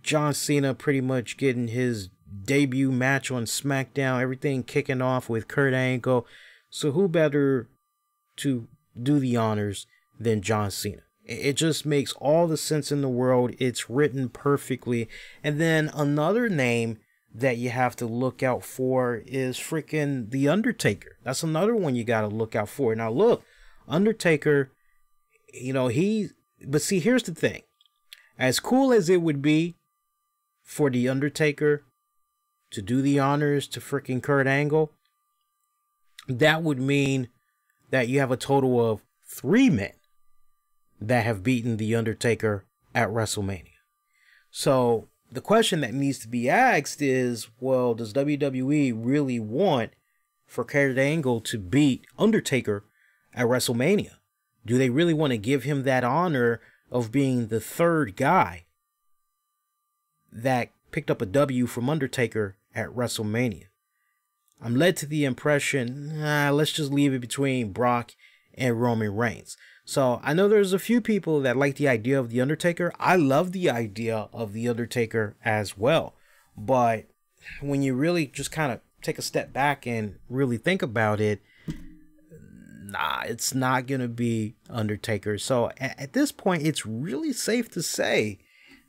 John Cena pretty much getting his debut match on Smackdown, everything kicking off with Kurt Angle. So who better to do the honors than John Cena? It just makes all the sense in the world. It's written perfectly. And then another name that you have to look out for is freaking The Undertaker. That's another one you got to look out for. Now look, Undertaker, but see, here's the thing. As cool as it would be for The Undertaker to do the honors to freaking Kurt Angle, that would mean that you have a total of 3 men that have beaten The Undertaker at WrestleMania. So the question that needs to be asked is, well, does WWE really want for Kurt Angle to beat Undertaker at WrestleMania? Do they really want to give him that honor of being the 3rd guy that picked up a W from Undertaker at WrestleMania? I'm led to the impression, let's just leave it between Brock and Roman Reigns. So I know there's a few people that like the idea of The Undertaker. I love the idea of The Undertaker as well. But when you really just kind of take a step back and really think about it, nah, it's not going to be Undertaker. So at this point, it's really safe to say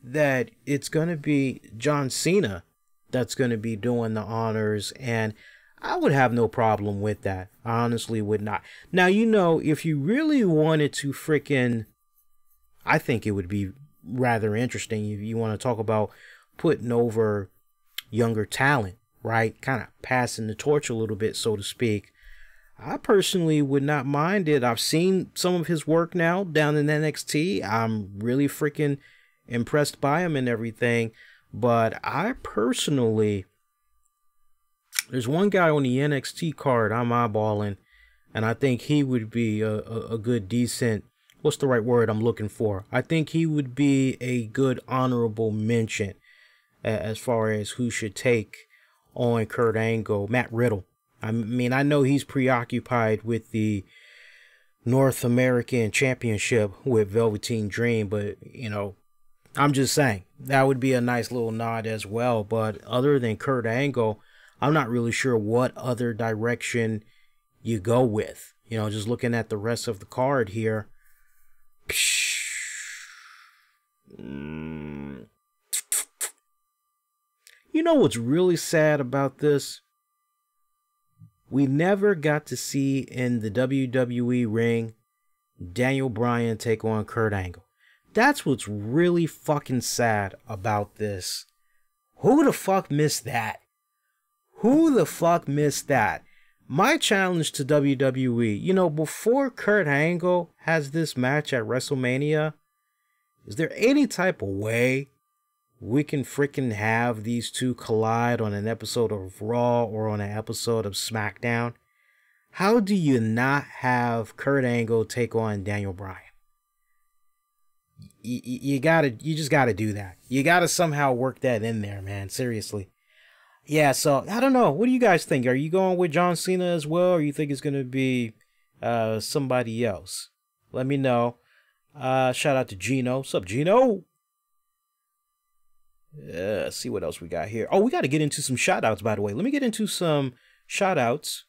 that it's going to be John Cena that's going to be doing the honors. And I would have no problem with that. I honestly would not. Now, if you really wanted to freaking, I think it would be rather interesting if you want to talk about putting over younger talent right? Kind of passing the torch a little bit, so to speak. I personally would not mind it. I've seen some of his work now down in NXT. I'm really freaking impressed by him and everything. But I personally, there's one guy on the NXT card I'm eyeballing, and I think he would be a good, decent, what's the right word I'm looking for? I think he would be a good honorable mention as far as who should take on Kurt Angle. Matt Riddle. I mean, I know he's preoccupied with the North American Championship with Velveteen Dream, but, you know, I'm just saying, that would be a nice little nod as well. But other than Kurt Angle, I'm not really sure what other direction you go with. You know, just looking at the rest of the card here. You know what's really sad about this? We never got to see in the WWE ring Daniel Bryan take on Kurt Angle. That's what's really fucking sad about this. Who the fuck missed that? Who the fuck missed that? My challenge to WWE, you know, before Kurt Angle has this match at WrestleMania, is there any type of way we can freaking have these two collide on an episode of Raw or on an episode of Smackdown? How do you not have Kurt Angle take on Daniel Bryan? You just gotta do that. You gotta somehow work that in there, man. Seriously. Yeah, so I don't know. What do you guys think? Are you going with John Cena as well, or you think it's gonna be somebody else? Let me know. Shout out to Gino. What's up, Gino? Let's see what else we got here. Oh, we got to get into some shout outs, by the way. Let me get into some shout outs.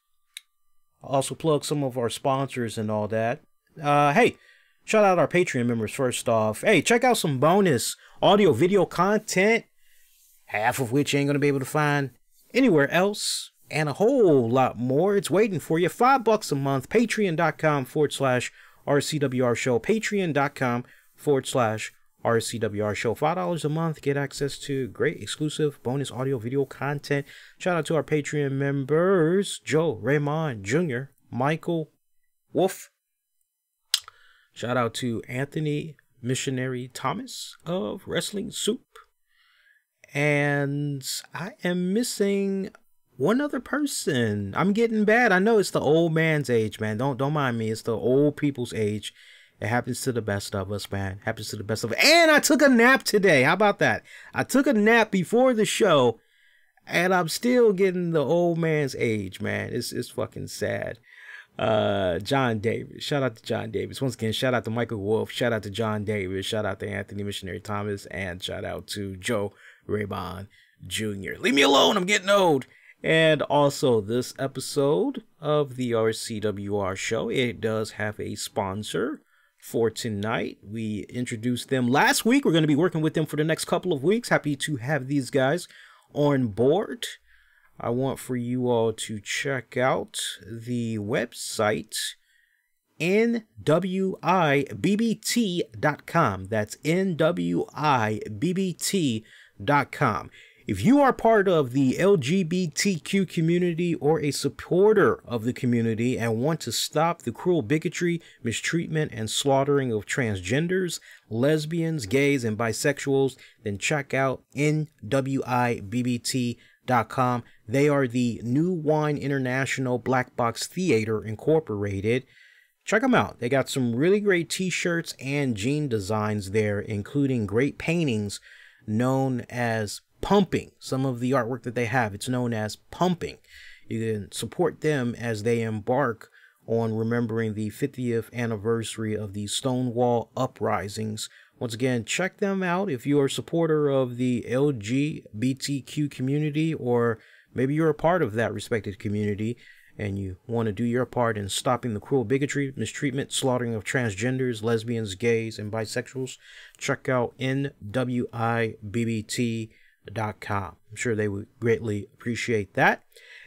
Also plug some of our sponsors and all that. Hey, shout out our Patreon members first off. Hey, check out some bonus audio video content, half of which you ain't going to be able to find anywhere else, and a whole lot more. It's waiting for you. $5 a month. Patreon.com/RCWR Show. Patreon.com/RCWR Show. $5 a month. Get access to great exclusive bonus audio video content. Shout out to our Patreon members: Joe, Raymond Jr., Michael, Wolf. Shout out to Anthony Missionary Thomas of Wrestling Soup. And I am missing one other person. I'm getting bad. I know it's the old man's age, man. Don't mind me. It's the old people's age. It happens to the best of us, man. Happens to the best of us. And I took a nap today. How about that? I took a nap before the show, and I'm still getting the old man's age, man. It's fucking sad. John Davis. Shout out to John Davis. Once again, shout out to Michael Wolf. Shout out to John Davis. Shout out to Anthony Missionary Thomas. And shout out to Joe Raybon Jr. Leave me alone. I'm getting old. And also, this episode of the RCWR Show, it does have a sponsor for tonight. We introduced them last week. We're going to be working with them for the next couple of weeks. Happy to have these guys on board. I want for you all to check out the website nwibbt.com. That's nwibbt.com. If you are part of the LGBTQ community or a supporter of the community and want to stop the cruel bigotry, mistreatment, and slaughtering of transgenders, lesbians, gays, and bisexuals, then check out nwibbt.com. They are the New Wine International Black Box Theater Incorporated. Check them out. They got some really great t-shirts and jean designs there, including great paintings known as Pumping. Some of the artwork that they have, it's known as Pumping. You can support them as they embark on remembering the 50th anniversary of the Stonewall uprisings. Once again, check them out if you're a supporter of the LGBTQ community, or maybe you're a part of that respected community and you want to do your part in stopping the cruel bigotry, mistreatment, slaughtering of transgenders, lesbians, gays, and bisexuals. Check out nwibbt.com. I'm sure they would greatly appreciate that.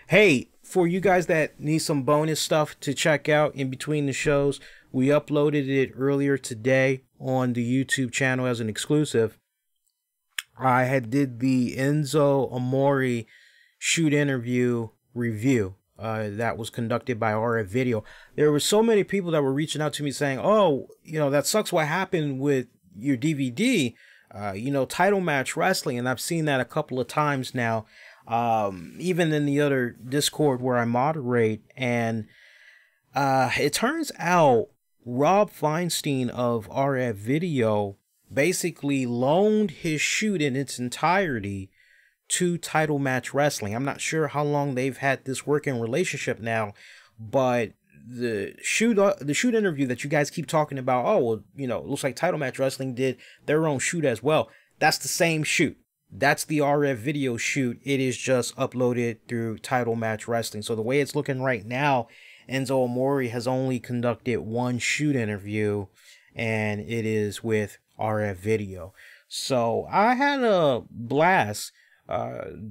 Hey, for you guys that need some bonus stuff to check out in between the shows, we uploaded it earlier today on the YouTube channel as an exclusive. I had did the Enzo Amore shoot interview review that was conducted by RF Video. There were so many people that were reaching out to me saying, oh, you know, that sucks what happened with your DVD, you know, title match wrestling. And I've seen that a couple of times now, even in the other Discord where I moderate. And it turns out Rob Feinstein of RF Video basically loaned his shoot in its entirety to Title Match Wrestling. I'm not sure how long they've had this working relationship now, but the shoot interview that you guys keep talking about, oh, well, you know, it looks like Title Match Wrestling did their own shoot as well. That's the same shoot. That's the RF Video shoot. It is just uploaded through Title Match Wrestling. So the way it's looking right now, Enzo Amore has only conducted one shoot interview, and it is with RF Video. So I had a blast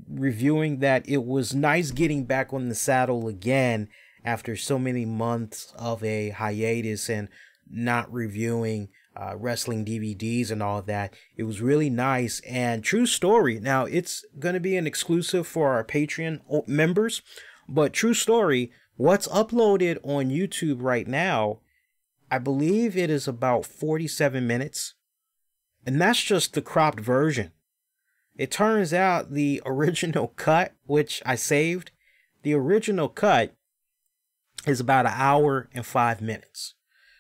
reviewing that. It was nice getting back on the saddle again after so many months of a hiatus and not reviewing wrestling DVDs and all of that. It was really nice. And true story, now it's going to be an exclusive for our Patreon members, but true story, what's uploaded on YouTube right now, I believe it is about 47 minutes. And that's just the cropped version. It turns out the original cut, which I saved, the original cut is about 1 hour and 5 minutes.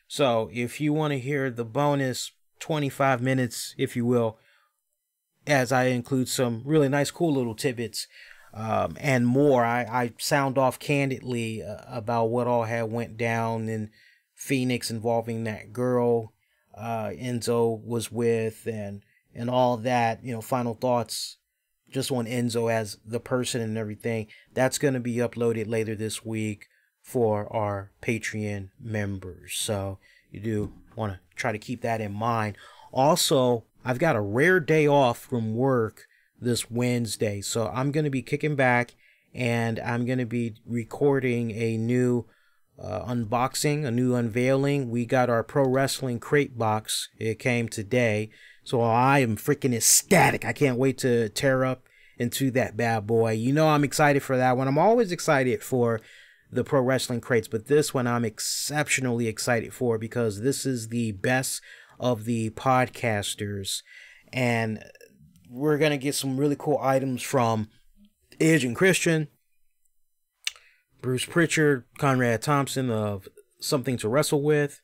So if you want to hear the bonus 25 minutes, if you will, as I include some really nice, cool little tidbits and more, I sound off candidly about what all had went down in Phoenix involving that girl Enzo was with and all that, you know, final thoughts just on Enzo as the person and everything. That's going to be uploaded later this week for our Patreon members. So you do want to try to keep that in mind. Also, I've got a rare day off from work this Wednesday. So I'm going to be kicking back and I'm going to be recording a new unboxing, a new unveiling. We got our pro wrestling crate box. It came today. So I am freaking ecstatic. I can't wait to tear up into that bad boy. You know, I'm excited for that one. I'm always excited for the pro wrestling crates, but this one I'm exceptionally excited for because this is the best of the podcasters. And we're going to get some really cool items from Edge and Christian, Bruce Pritchard, Conrad Thompson of Something to Wrestle With.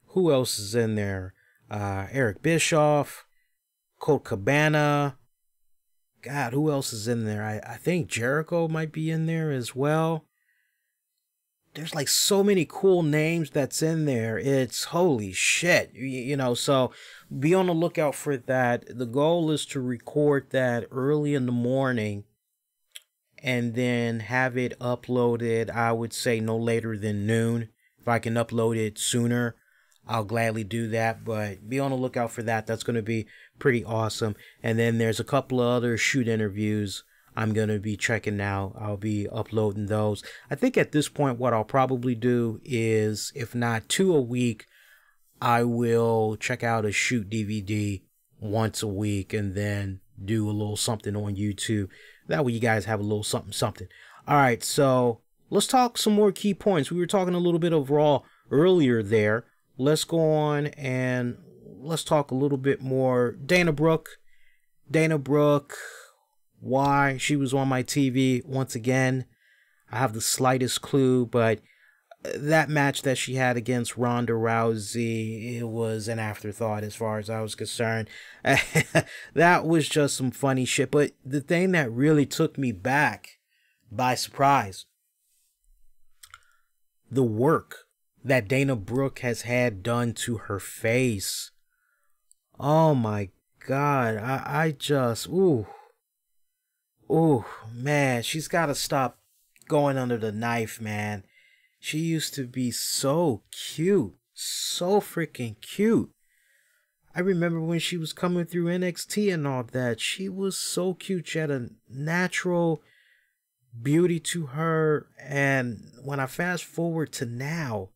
Who else is in there? Eric Bischoff, Colt Cabana. God, who else is in there? I think Jericho might be in there as well. There's like so many cool names that's in there. It's holy shit, you know, so be on the lookout for that. The goal is to record that early in the morning and then have it uploaded, I would say no later than noon. If I can upload it sooner, I'll gladly do that, but be on the lookout for that. That's going to be pretty awesome. And then there's a couple of other shoot interviews I'm going to be checking out. I'll be uploading those. I think at this point, what I'll probably do is, if not 2 a week, I will check out a shoot DVD once a week and then do a little something on YouTube. That way you guys have a little something. All right, so let's talk some more key points. We were talking a little bit of Raw earlier there. Let's go on and let's talk a little bit more. Dana Brooke, why she was on my TV once again, I have the slightest clue, but that match that she had against Ronda Rousey, it was an afterthought as far as I was concerned. That was just some funny shit. But the thing that really took me back by surprise, the work that Dana Brooke has had done to her face. Oh my God. I just, ooh, man, she's got to stop going under the knife, man. She used to be so cute, so freaking cute. I remember when she was coming through NXT and all that, she was so cute. She had a natural beauty to her. And when I fast forward to now,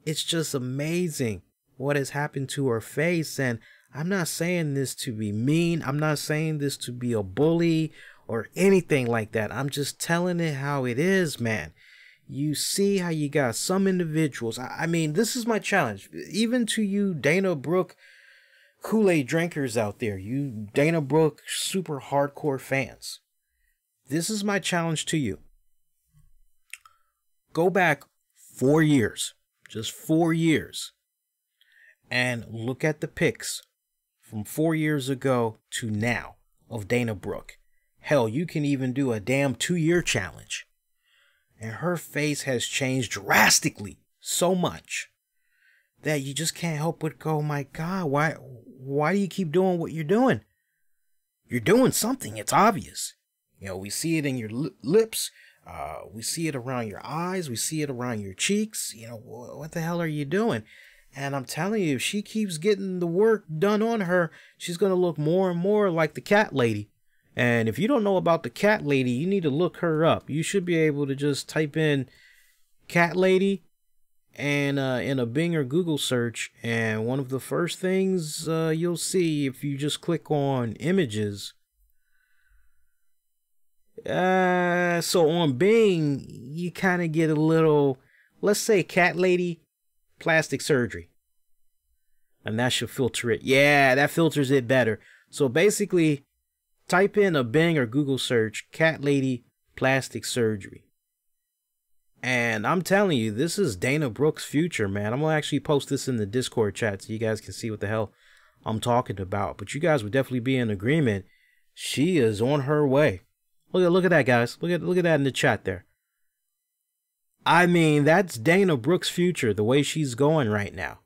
it's just amazing what has happened to her face. And I'm not saying this to be mean. I'm not saying this to be a bully or anything like that. I'm just telling it how it is, man. You see how you got some individuals. I mean, this is my challenge. Even to you Dana Brooke Kool-Aid drinkers out there, you Dana Brooke super hardcore fans. This is my challenge to you. Go back 4 years, just 4 years, and look at the pics from 4 years ago to now of Dana Brooke. Hell, you can even do a damn 2-year challenge. And her face has changed drastically so much that you just can't help but go, my God, why do you keep doing what you're doing? You're doing something. It's obvious. You know, we see it in your lips. We see it around your eyes. We see it around your cheeks. You know, what the hell are you doing? And I'm telling you, if she keeps getting the work done on her, she's going to look more and more like the cat lady. And if you don't know about the cat lady, you need to look her up. You should be able to just type in cat lady and in a Bing or Google search. And one of the first things you'll see if you just click on images. So on Bing, you kind of get a little, let's say cat lady plastic surgery. And that should filter it. Yeah, that filters it better. So basically, type in a Bing or Google search, cat lady plastic surgery. And I'm telling you, this is Dana Brooke's future, man. I'm going to actually post this in the Discord chat so you guys can see what the hell I'm talking about. But you guys would definitely be in agreement. She is on her way. Look at that, guys. Look at that in the chat there. I mean, that's Dana Brooke's future, the way she's going right now.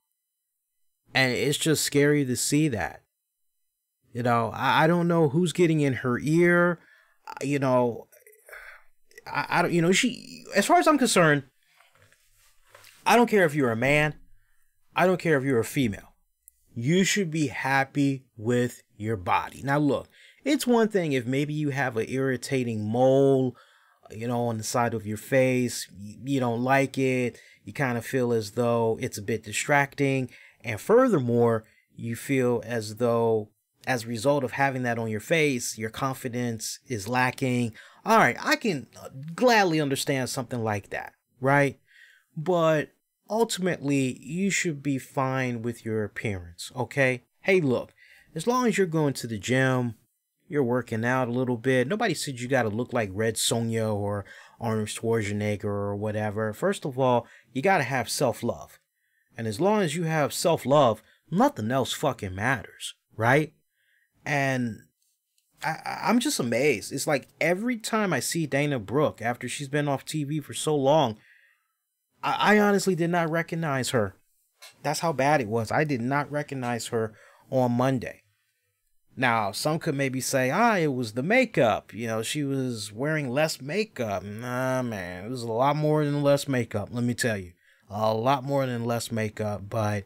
And it's just scary to see that. You know, I don't know who's getting in her ear. You know, I don't, you know, she, as far as I'm concerned, I don't care if you're a man. I don't care if you're a female. You should be happy with your body. Now, look, it's one thing if maybe you have an irritating mole, you know, on the side of your face. You don't like it. You kind of feel as though it's a bit distracting. And furthermore, you feel as though, as a result of having that on your face, your confidence is lacking. All right, I can gladly understand something like that, right? But ultimately, you should be fine with your appearance, okay? Hey, look, as long as you're going to the gym, you're working out a little bit. Nobody said you got to look like Red Sonja or Arnold Schwarzenegger or whatever. First of all, you got to have self-love. And as long as you have self-love, nothing else fucking matters, right? And I'm just amazed. It's like every time I see Dana Brooke after she's been off TV for so long, I honestly did not recognize her. That's how bad it was. I did not recognize her on Monday. Now, some could maybe say, it was the makeup. You know, she was wearing less makeup. Nah, man, it was a lot more than less makeup, let me tell you. A lot more than less makeup, but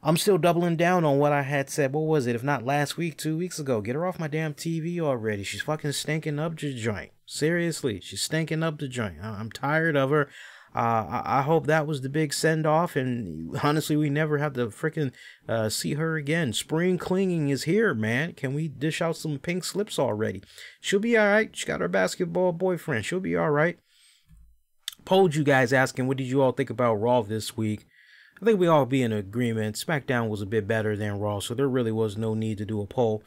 I'm still doubling down on what I had said. What was it? If not last week, 2 weeks ago. Get her off my damn TV already. She's fucking stinking up the joint. Seriously, she's stinking up the joint. I'm tired of her. I hope that was the big send-off, and honestly, we never have to freaking see her again. Spring cleaning is here, man. Can we dish out some pink slips already? She'll be all right. She got her basketball boyfriend. She'll be all right. Polled you guys asking, what did you all think about Raw this week? I think we all be in agreement. SmackDown was a bit better than Raw, so there really was no need to do a poll.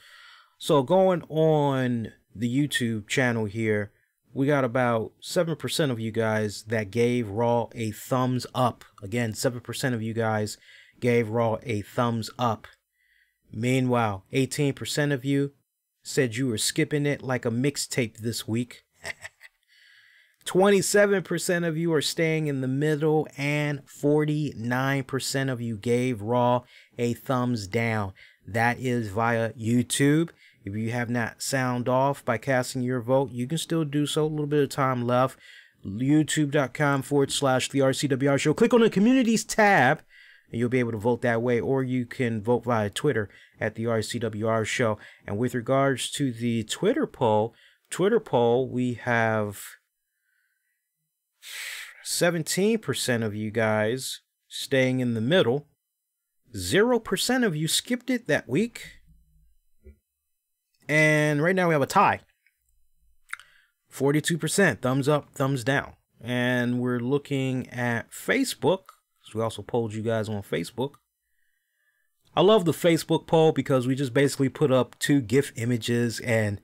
So going on the YouTube channel here, we got about 7% of you guys that gave Raw a thumbs up. Again, 7% of you guys gave Raw a thumbs up. Meanwhile, 18% of you said you were skipping it like a mixtape this week. 27% of you are staying in the middle, and 49% of you gave Raw a thumbs down. That is via YouTube. If you have not sound off by casting your vote, you can still do so. A little bit of time left. YouTube.com/the RCWR Show. Click on the Communities tab, and you'll be able to vote that way. Or you can vote via Twitter at the RCWR Show. And with regards to the Twitter poll, we have 17% of you guys staying in the middle. 0% of you skipped it that week. And right now we have a tie. 42% thumbs up, thumbs down. And we're looking at Facebook. So we also polled you guys on Facebook. I love the Facebook poll because we just basically put up 2 GIF images, and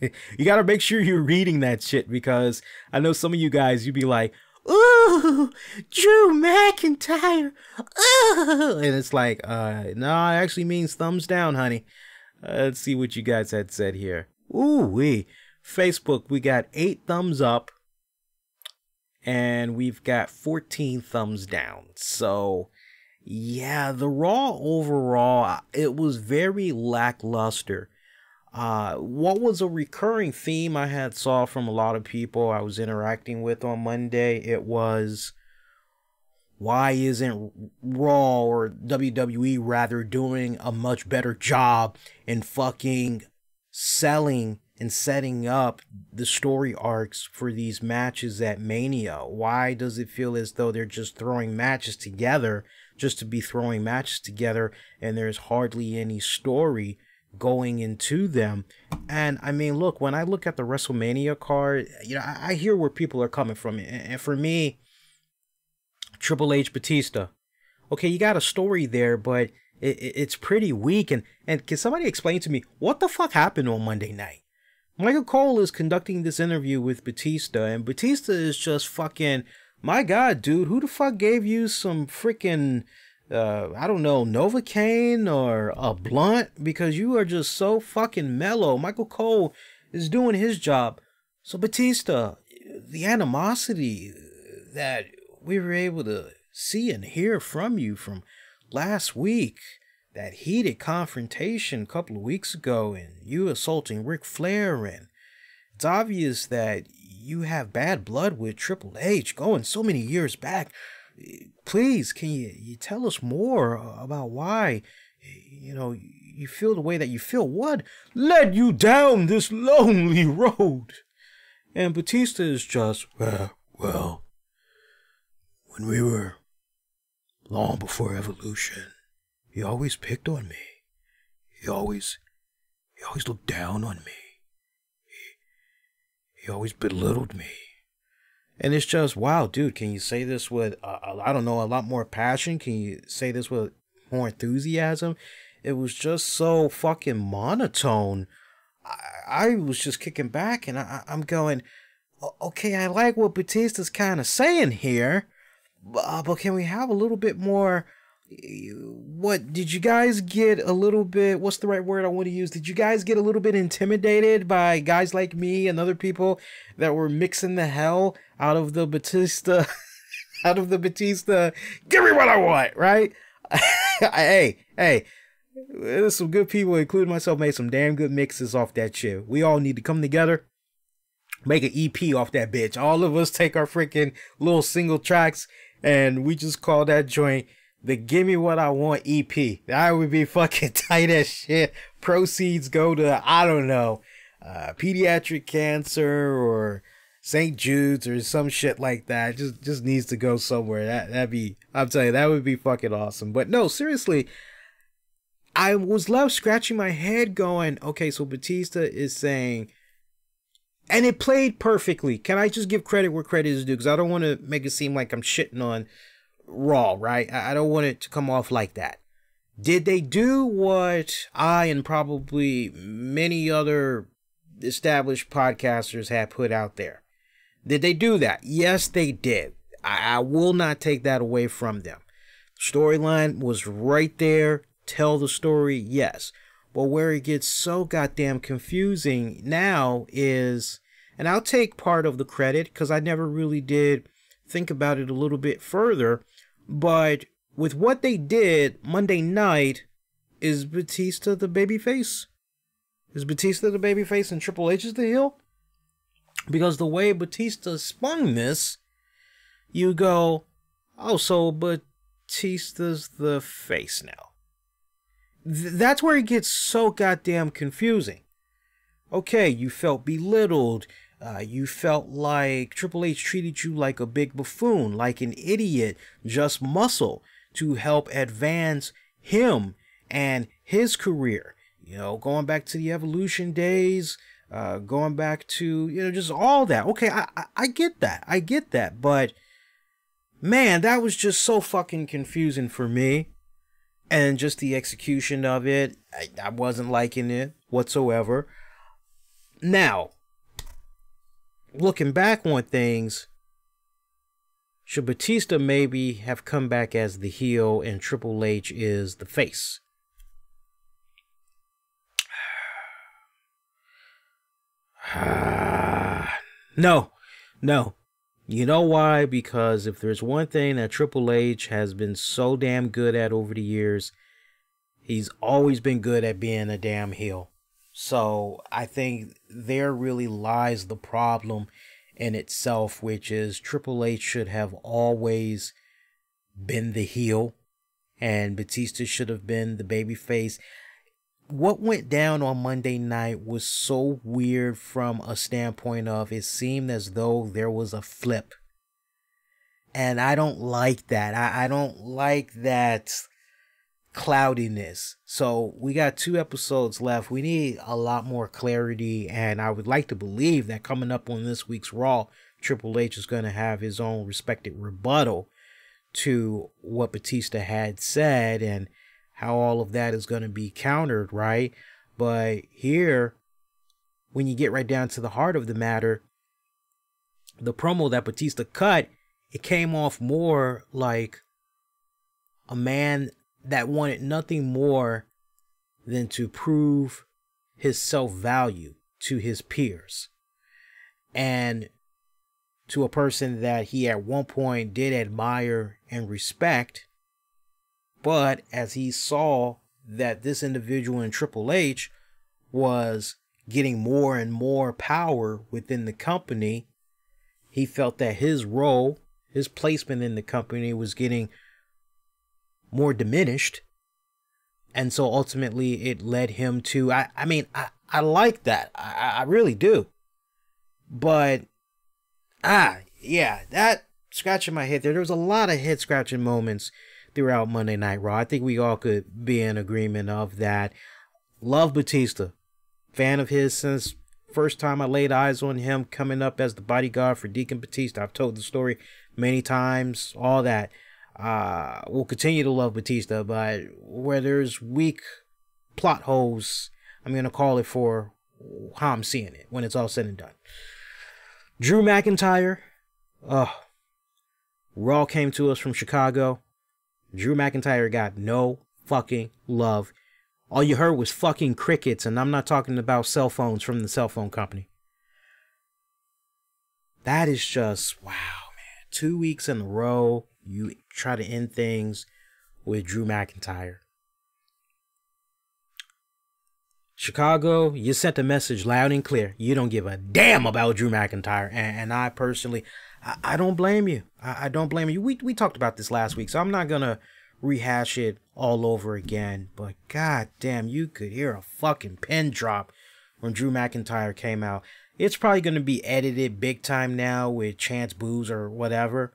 you got to make sure you're reading that shit, because I know some of you guys, you'd be like, ooh, Drew McIntyre, ooh. And it's like, no, it actually means thumbs down, honey. Let's see what you guys had said here. Ooh, Facebook, we got 8 thumbs up, and we've got 14 thumbs down. So, yeah, the Raw overall, it was very lackluster. What was a recurring theme I had saw from a lot of people I was interacting with on Monday, it was, why isn't Raw, or WWE rather, doing a much better job in fucking selling and setting up the story arcs for these matches at Mania? Why does it feel as though they're just throwing matches together just to be throwing matches together, and there's hardly any story going into them? And I mean, look, when I look at the WrestleMania card, you know, I hear where people are coming from. And for me, Triple H, Batista, okay, you got a story there, but it's pretty weak. And can somebody explain to me what the fuck happened on Monday night? Michael Cole is conducting this interview with Batista, and Batista is just fucking, my God, dude, who the fuck gave you some freaking, I don't know, Novocaine or a blunt? Because you are just so fucking mellow. Michael Cole is doing his job. So Batista, the animosity that we were able to see and hear from you from last week, that heated confrontation a couple of weeks ago, and you assaulting Ric Flair, and it's obvious that you have bad blood with Triple H going so many years back. Please, can you tell us more about why, you know, you feel the way that you feel? What led you down this lonely road? And Batista is just, well, when we were long before Evolution, he always picked on me. He always looked down on me. He always belittled me. And it's just, wow, dude, can you say this with, I don't know, a lot more passion? Can you say this with more enthusiasm? It was just so fucking monotone. I was just kicking back, and I'm going, okay, I like what Batista's kind of saying here, but can we have a little bit more? What did you guys get a little bit, what's the right word I want to use? Did you guys get a little bit intimidated by guys like me and other people that were mixing the hell out of the Batista, give me what I want, right? Hey, there's some good people, including myself, made some damn good mixes off that shit. We all need to come together, make an EP off that bitch. All of us take our freaking little single tracks, and we just call that joint the Give Me What I Want EP. That would be fucking tight as shit. Proceeds go to, I don't know, pediatric cancer or St. Jude's or some shit like that. Just needs to go somewhere. That'd be, I'm telling you, that would be fucking awesome. But no, seriously, I was left scratching my head going, okay, so Batista is saying, and it played perfectly. Can I just give credit where credit is due? Because I don't want to make it seem like I'm shitting on Raw, right? I don't want it to come off like that. Did they do what I and probably many other established podcasters have put out there? Did they do that? Yes, they did. I will not take that away from them. Storyline was right there. Tell the story, yes. But where it gets so goddamn confusing now is, and I'll take part of the credit because I never really did think about it a little bit further, but with what they did Monday night, is Batista the babyface? Is Batista the babyface and Triple H is the heel? Because the way Batista spun this, you go, oh, so Batista's the face now. That's where it gets so goddamn confusing. Okay, you felt belittled. You felt like Triple H treated you like a big buffoon, like an idiot, just muscle to help advance him and his career. You know, going back to the Evolution days, going back to, just all that. Okay, I get that. I get that. But, man, that was just so fucking confusing for me. And just the execution of it, I wasn't liking it whatsoever. Now, looking back on things, should Batista maybe have come back as the heel and Triple H is the face? No. You know why? Because if there's one thing that Triple H has been so damn good at over the years, he's always been good at being a damn heel. So I think there really lies the problem in itself, which is Triple H should have always been the heel and Batista should have been the babyface. What went down on Monday night was so weird from a standpoint of it seemed as though there was a flip. And I don't like that. I don't like that cloudiness. So we got 2 episodes left. We need a lot more clarity. And I would like to believe that coming up on this week's Raw, Triple H is going to have his own respected rebuttal to what Batista had said and how all of that is going to be countered, right? But here, when you get right down to the heart of the matter, the promo that Batista cut, it came off more like a man that wanted nothing more than to prove his self-value to his peers. And to a person that he at one point did admire and respect. But as he saw that this individual in Triple H was getting more and more power within the company, he felt that his role, his placement in the company was getting more diminished. And so ultimately it led him to, I like that. I really do. But, yeah, that scratching my head there. There was a lot of head scratching moments throughout Monday Night Raw. I think we all could be in agreement of that. Love Batista. Fan of his since first time I laid eyes on him coming up as the bodyguard for Deacon Batista. I've told the story many times, all that. We'll continue to love Batista, but where there's weak plot holes, I'm going to call it for how I'm seeing it when it's all said and done. Drew McIntyre. Raw came to us from Chicago. Drew McIntyre got no fucking love. All you heard was fucking crickets, and I'm not talking about cell phones from the cell phone company. That is just, wow, man. 2 weeks in a row, you try to end things with Drew McIntyre. Chicago, you sent the message loud and clear. You don't give a damn about Drew McIntyre. And I personally, I don't blame you. I don't blame you. We talked about this last week, so I'm not going to rehash it all over again. But god damn, you could hear a fucking pin drop when Drew McIntyre came out. It's probably going to be edited big time now with chance boos or whatever.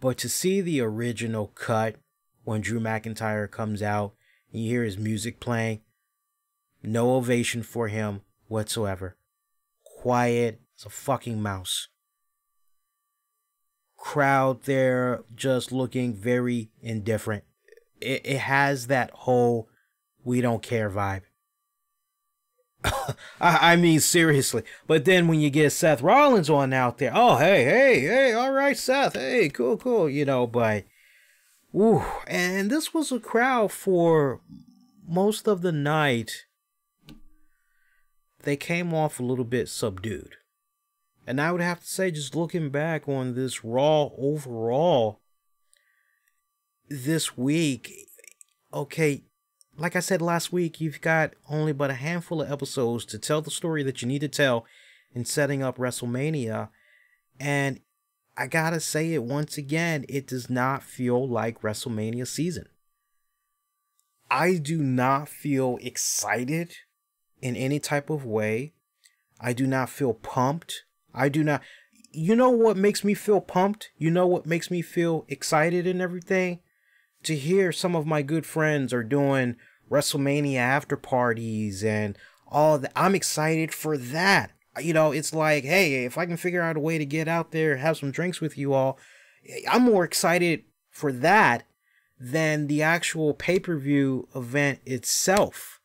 But to see the original cut when Drew McIntyre comes out and you hear his music playing, no ovation for him whatsoever. Quiet as a fucking mouse. Crowd there just looking very indifferent. It has that whole we don't care vibe. I mean, seriously. But then when you get Seth Rollins on out there, oh, hey, all right, Seth, hey, cool, but, ooh, and this was a crowd for most of the night. They came off a little bit subdued. And I would have to say, just looking back on this Raw overall this week, okay, like I said last week, you've got only but a handful of episodes to tell the story that you need to tell in setting up WrestleMania. And I gotta say it once again, it does not feel like WrestleMania season. I do not feel excited in any type of way. I do not feel pumped. I do not. You know what makes me feel pumped? You know what makes me feel excited and everything? To hear some of my good friends are doing WrestleMania after parties and all that. I'm excited for that. You know, it's like, hey, if I can figure out a way to get out there, have some drinks with you all, I'm more excited for that than the actual pay-per-view event itself.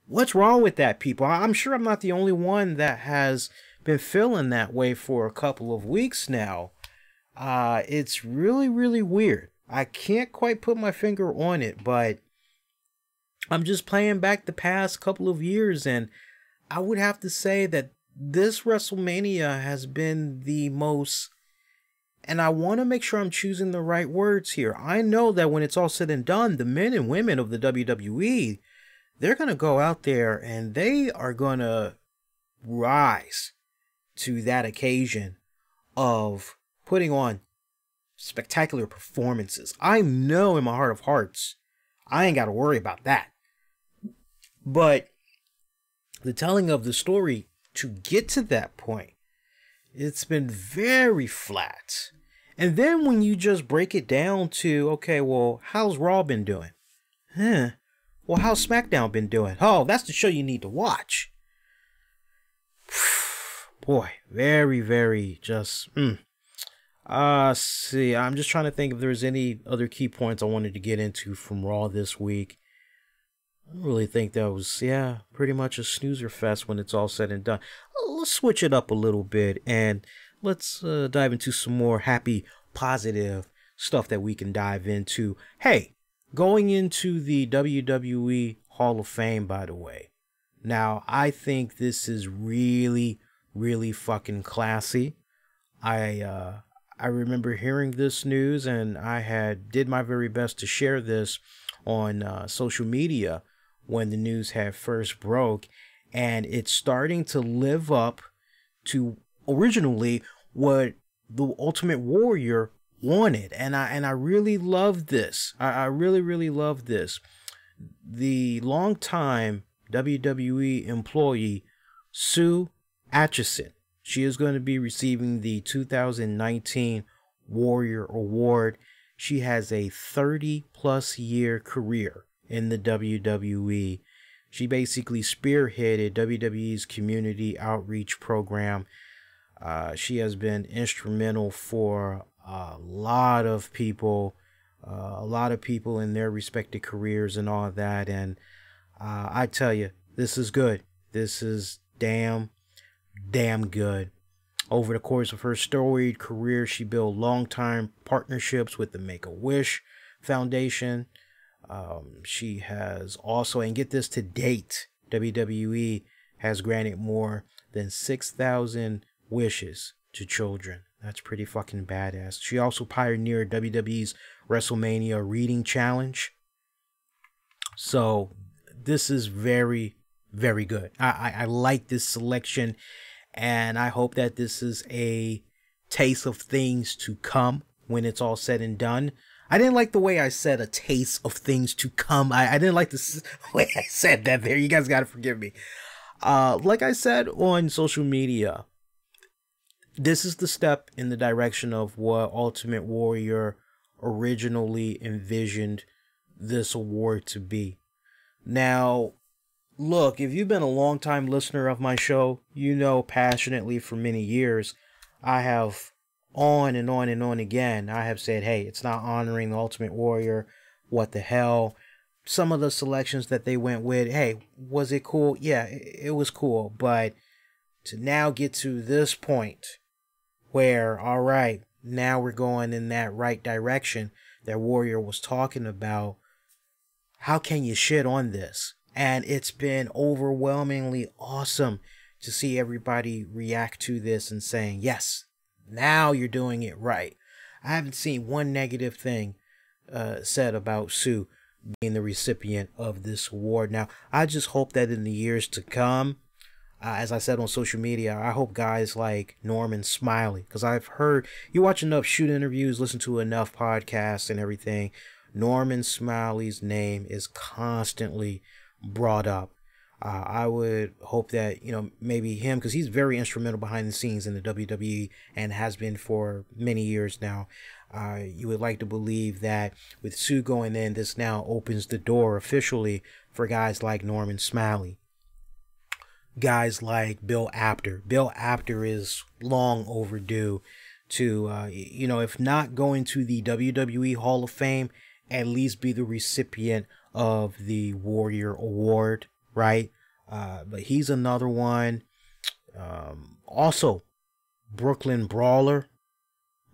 What's wrong with that, people? I'm sure I'm not the only one that has been feeling that way for a couple of weeks now. It's really, really weird. I can't quite put my finger on it, but I'm just playing back the past couple of years, and I would have to say that this WrestleMania has been the most, and I want to make sure I'm choosing the right words here. I know that when it's all said and done, the men and women of the WWE, they're going to go out there and they are going to rise to that occasion of putting on spectacular performances. I know in my heart of hearts, I ain't got to worry about that. But the telling of the story to get to that point, it's been very flat. And then when you just break it down to, okay, well, how's Raw been doing? Well, how's Smackdown been doing? Oh, that's the show you need to watch. Boy, very, very just, see, I'm just trying to think if there's any other key points I wanted to get into from Raw this week. I really think that was, yeah, pretty much a snoozer fest when it's all said and done. Let's switch it up a little bit and let's dive into some more happy, positive stuff that we can dive into. Hey, going into the WWE Hall of Fame, by the way. Now, I think this is really, really fucking classy. I remember hearing this news, and I did my very best to share this on social media when the news had first broke, and it's starting to live up to originally what the Ultimate Warrior wanted, and I really love this. I really, really love this. The longtime WWE employee Sue Atchison, she is going to be receiving the 2019 Warrior Award. She has a 30-plus year career in the WWE. She basically spearheaded WWE's community outreach program. She has been instrumental for a lot of people in their respective careers and all that. And I tell you, this is good. This is damn good. Over the course of her storied career, she built long-time partnerships with the Make-A-Wish Foundation. She has also, and get this, to date, WWE has granted more than 6,000 wishes to children. That's pretty fucking badass. She also pioneered WWE's WrestleMania reading challenge. So this is very, very good. I like this selection, and I hope that this is a taste of things to come when it's all said and done. I didn't like the way I said a taste of things to come. I didn't like the way I said that there. You guys got to forgive me. Like I said on social media, this is the step in the direction of what Ultimate Warrior originally envisioned this award to be. Now, look, if you've been a long-time listener of my show, you know passionately for many years, I have on and on and on again, I have said, hey, it's not honoring the Ultimate Warrior. What the hell? Some of the selections that they went with, hey, was it cool? Yeah, it was cool. But to now get to this point where, all right, now we're going in that right direction that Warrior was talking about, how can you shit on this? And it's been overwhelmingly awesome to see everybody react to this and saying, yes, now you're doing it right. I haven't seen one negative thing said about Sue being the recipient of this award. Now, I just hope that in the years to come, as I said on social media, I hope guys like Norman Smiley, because I've heard, you watch enough shoot interviews, listen to enough podcasts and everything, Norman Smiley's name is constantly brought up. I would hope that, you know, maybe him, because he's very instrumental behind the scenes in the WWE and has been for many years now. You would like to believe that with Sue going in, this now opens the door officially for guys like Norman Smiley. guys like Bill Apter. Bill Apter is long overdue to, you know, if not going to the WWE Hall of Fame, at least be the recipient of the Warrior Award, right? But he's another one. Also, Brooklyn Brawler.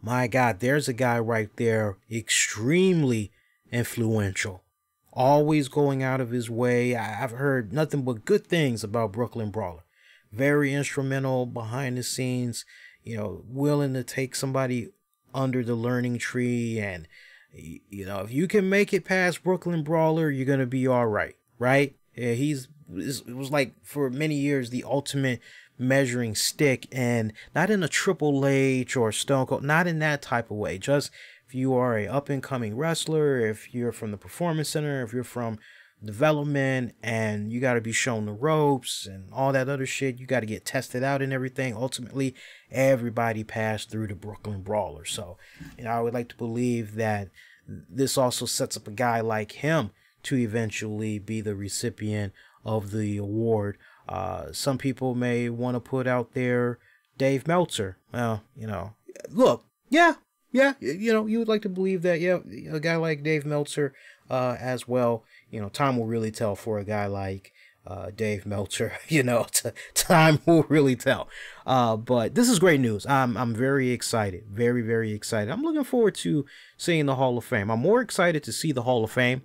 My God, there's a guy right there, extremely influential. Always going out of his way. I've heard nothing but good things about Brooklyn Brawler. Very instrumental behind the scenes, you know, willing to take somebody under the learning tree. And, you know, if you can make it past Brooklyn Brawler, you're going to be all right, right? Yeah, it was like for many years the ultimate measuring stick, and not in a Triple H or Stone Cold, not in that type of way. Just if you are a up and coming wrestler, if you're from the Performance Center, if you're from development and you got to be shown the ropes and all that other shit, you got to get tested out and everything. Ultimately, everybody passed through the Brooklyn Brawler. So, you know, I would like to believe that this also sets up a guy like him to eventually be the recipient of the award. Some people may want to put out there Dave Meltzer. Well, you know, look, yeah, you know, you would like to believe that, yeah, a guy like Dave Meltzer as well. You know, time will really tell for a guy like Dave Meltzer. You know, time will really tell. But this is great news. I'm very excited, very, very excited. I'm looking forward to seeing the Hall of Fame. I'm more excited to see the Hall of Fame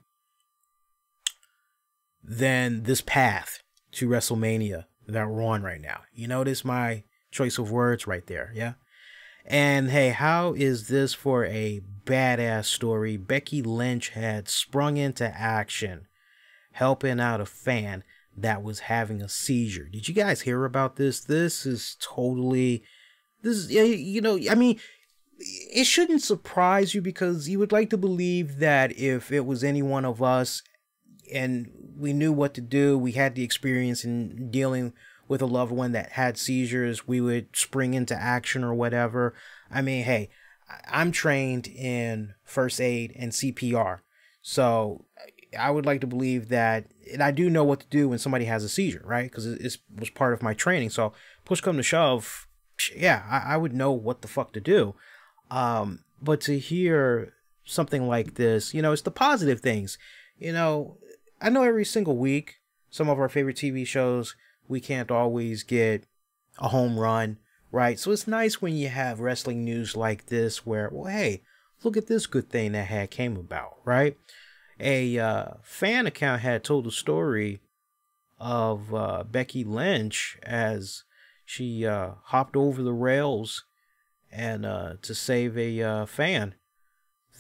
than this path to WrestleMania that we're on right now. You notice my choice of words right there, yeah? And hey, how is this for a badass story? Becky Lynch had sprung into action, helping out a fan that was having a seizure. Did you guys hear about this? This is, you know, I mean, it shouldn't surprise you, because you would like to believe that if it was any one of us and we knew what to do, we had the experience in dealing with a loved one that had seizures, we would spring into action or whatever. I mean, hey, I'm trained in first aid and CPR, so I would like to believe that, and I do know what to do when somebody has a seizure, right? Because it was part of my training. So push come to shove, yeah, I would know what the fuck to do. But to hear something like this, you know, it's the positive things. You know, I know every single week, some of our favorite TV shows, we can't always get a home run, right? So it's nice when you have wrestling news like this where, well, hey, look at this good thing that came about, right? A fan account had told a story of Becky Lynch as she hopped over the rails and to save a fan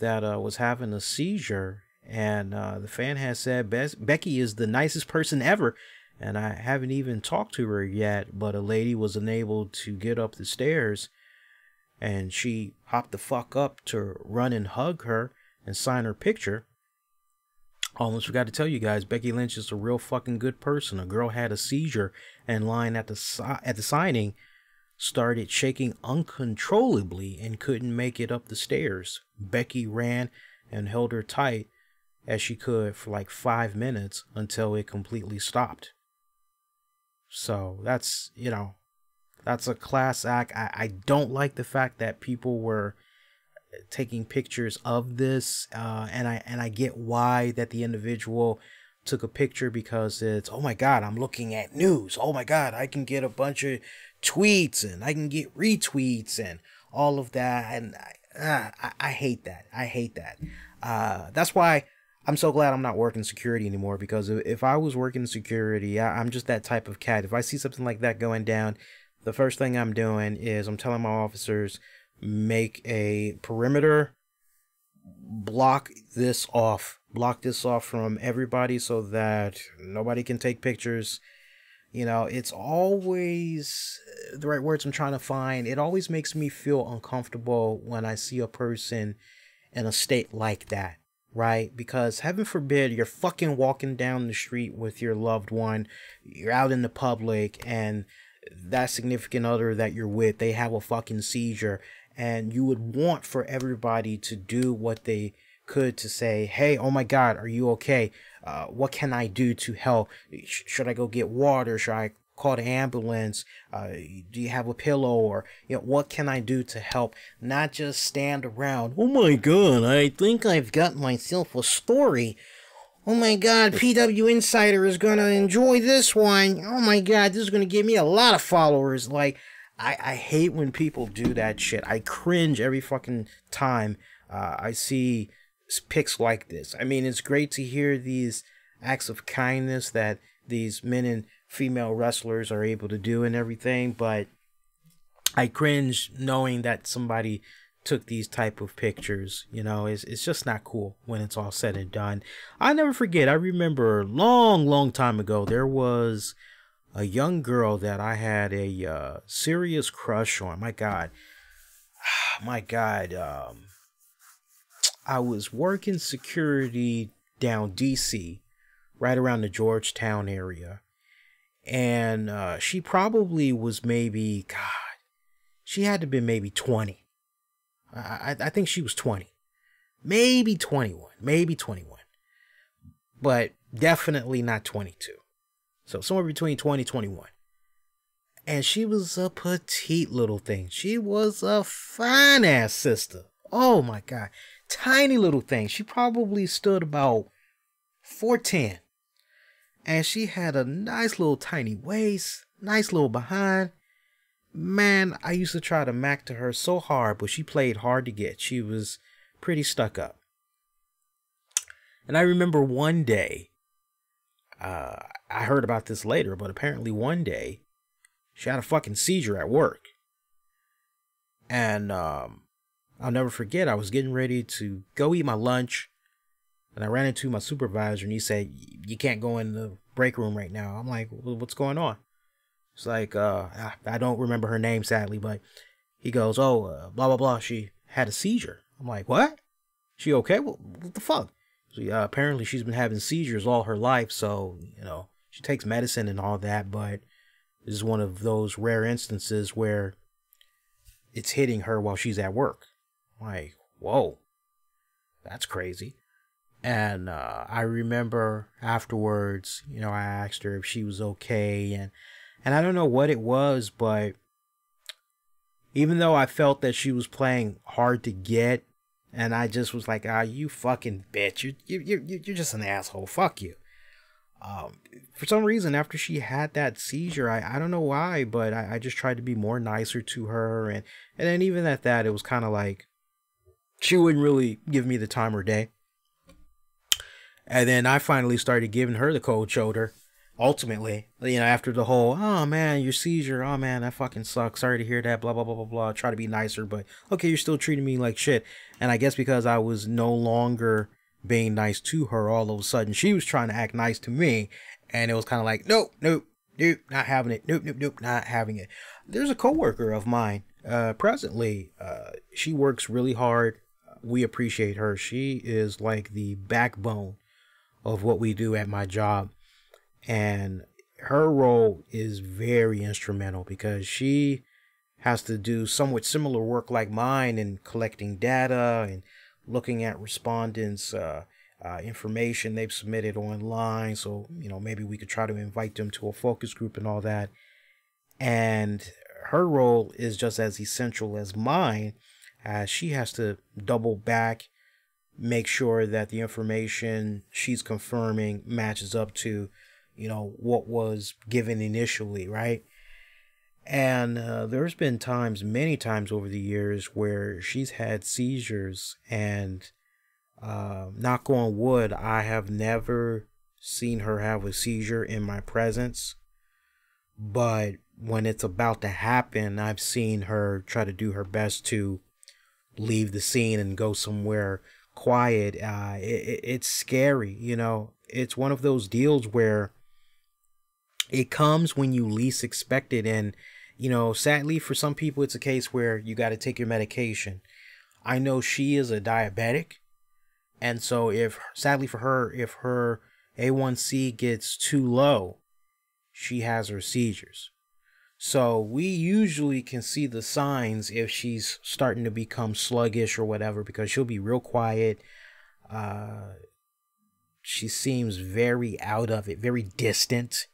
that was having a seizure. And the fan has said, Becky is the nicest person ever. And I haven't even talked to her yet, but a lady was unable to get up the stairs. And she hopped the fuck up to run and hug her and sign her picture. Almost forgot to tell you guys, Becky Lynch is a real fucking good person. A girl had a seizure and lying at the signing started shaking uncontrollably and couldn't make it up the stairs. Becky ran and held her tight as she could for like 5 minutes until it completely stopped. So that's, you know, that's a class act. I don't like the fact that people were taking pictures of this, and I get why that the individual took a picture, because it's, oh my God, I'm looking at news. Oh my God, I can get a bunch of tweets and I can get retweets and all of that. And I hate that. I hate that. That's why I'm so glad I'm not working security anymore, because if I was working security, I'm just that type of cat. If I see something like that going down, the first thing I'm doing is I'm telling my officers, make a perimeter, block this off from everybody so that nobody can take pictures. You know, it's always the right words I'm trying to find. It always makes me feel uncomfortable when I see a person in a state like that, right? Because heaven forbid you're fucking walking down the street with your loved one, you're out in the public, and that significant other that you're with, they have a fucking seizure, and you would want for everybody to do what they could to say, hey, oh my God, are you okay? What can I do to help? Should I go get water? Should I call the ambulance? Do you have a pillow? Or, what can I do to help? Not just stand around. Oh my God, I think I've got myself a story. Oh my God, PW Insider is going to enjoy this one. Oh my God, this is going to give me a lot of followers. Like, I hate when people do that shit. I cringe every fucking time I see pics like this. I mean, it's great to hear these acts of kindness that these men and female wrestlers are able to do and everything, but I cringe knowing that somebody took these type of pictures. It's just not cool when it's all said and done. I never forget, I remember a long time ago, there was a young girl that I had a serious crush on. My God, I was working security down DC, right around the Georgetown area. And she probably was maybe, God, she had to be maybe 20. I think she was 20. Maybe 21. But definitely not 22. So somewhere between 20 and 21. And she was a petite little thing. She was a fine ass sister. Oh my God. Tiny little thing. She probably stood about 4'10". And she had a nice little tiny waist, nice little behind. Man, I used to try to mac to her so hard, but she played hard to get. She was pretty stuck up. And I remember one day, I heard about this later, but apparently one day, she had a fucking seizure at work. And I'll never forget, I was getting ready to go eat my lunch. And I ran into my supervisor and he said, you can't go in the break room right now. I'm like, well, what's going on? It's like, I don't remember her name, sadly, but he goes, oh, blah, blah, blah. She had a seizure. I'm like, what? She okay? What the fuck? So, apparently she's been having seizures all her life. So, she takes medicine and all that, but this is one of those rare instances where it's hitting her while she's at work. I'm like, whoa, that's crazy. And I remember afterwards, I asked her if she was okay. And I don't know what it was, but even though I felt that she was playing hard to get, and I just was like, you fucking bitch. You're just an asshole. Fuck you. For some reason, after she had that seizure, I don't know why, but I just tried to be more nicer to her. And then even at that, it was kind of like, she wouldn't really give me the time or day. And then I finally started giving her the cold shoulder. Ultimately, after the whole, oh man, your seizure, oh man, that fucking sucks. Sorry to hear that, blah, blah, blah, blah, blah. Try to be nicer, but okay, you're still treating me like shit. And I guess because I was no longer being nice to her, all of a sudden, she was trying to act nice to me. And it was kind of like, nope, not having it. Nope, not having it. There's a coworker of mine, presently, she works really hard. We appreciate her. She is like the backbone of what we do at my job. And her role is very instrumental because she has to do somewhat similar work like mine in collecting data and looking at respondents' information they've submitted online. So, maybe we could try to invite them to a focus group and all that. And her role is just as essential as mine, as she has to double back, make sure that the information she's confirming matches up to what was given initially, right? And there's been many times over the years where she's had seizures, and knock on wood, I have never seen her have a seizure in my presence. But when it's about to happen, I've seen her try to do her best to leave the scene and go somewhere quiet. It's scary, It's one of those deals where it comes when you least expect it. And, sadly for some people, it's a case where you got to take your medication. I know she is a diabetic. And so sadly for her, if her A1C gets too low, she has her seizures. So we usually can see the signs if she's starting to become sluggish or whatever, because she'll be real quiet. She seems very out of it, very distant.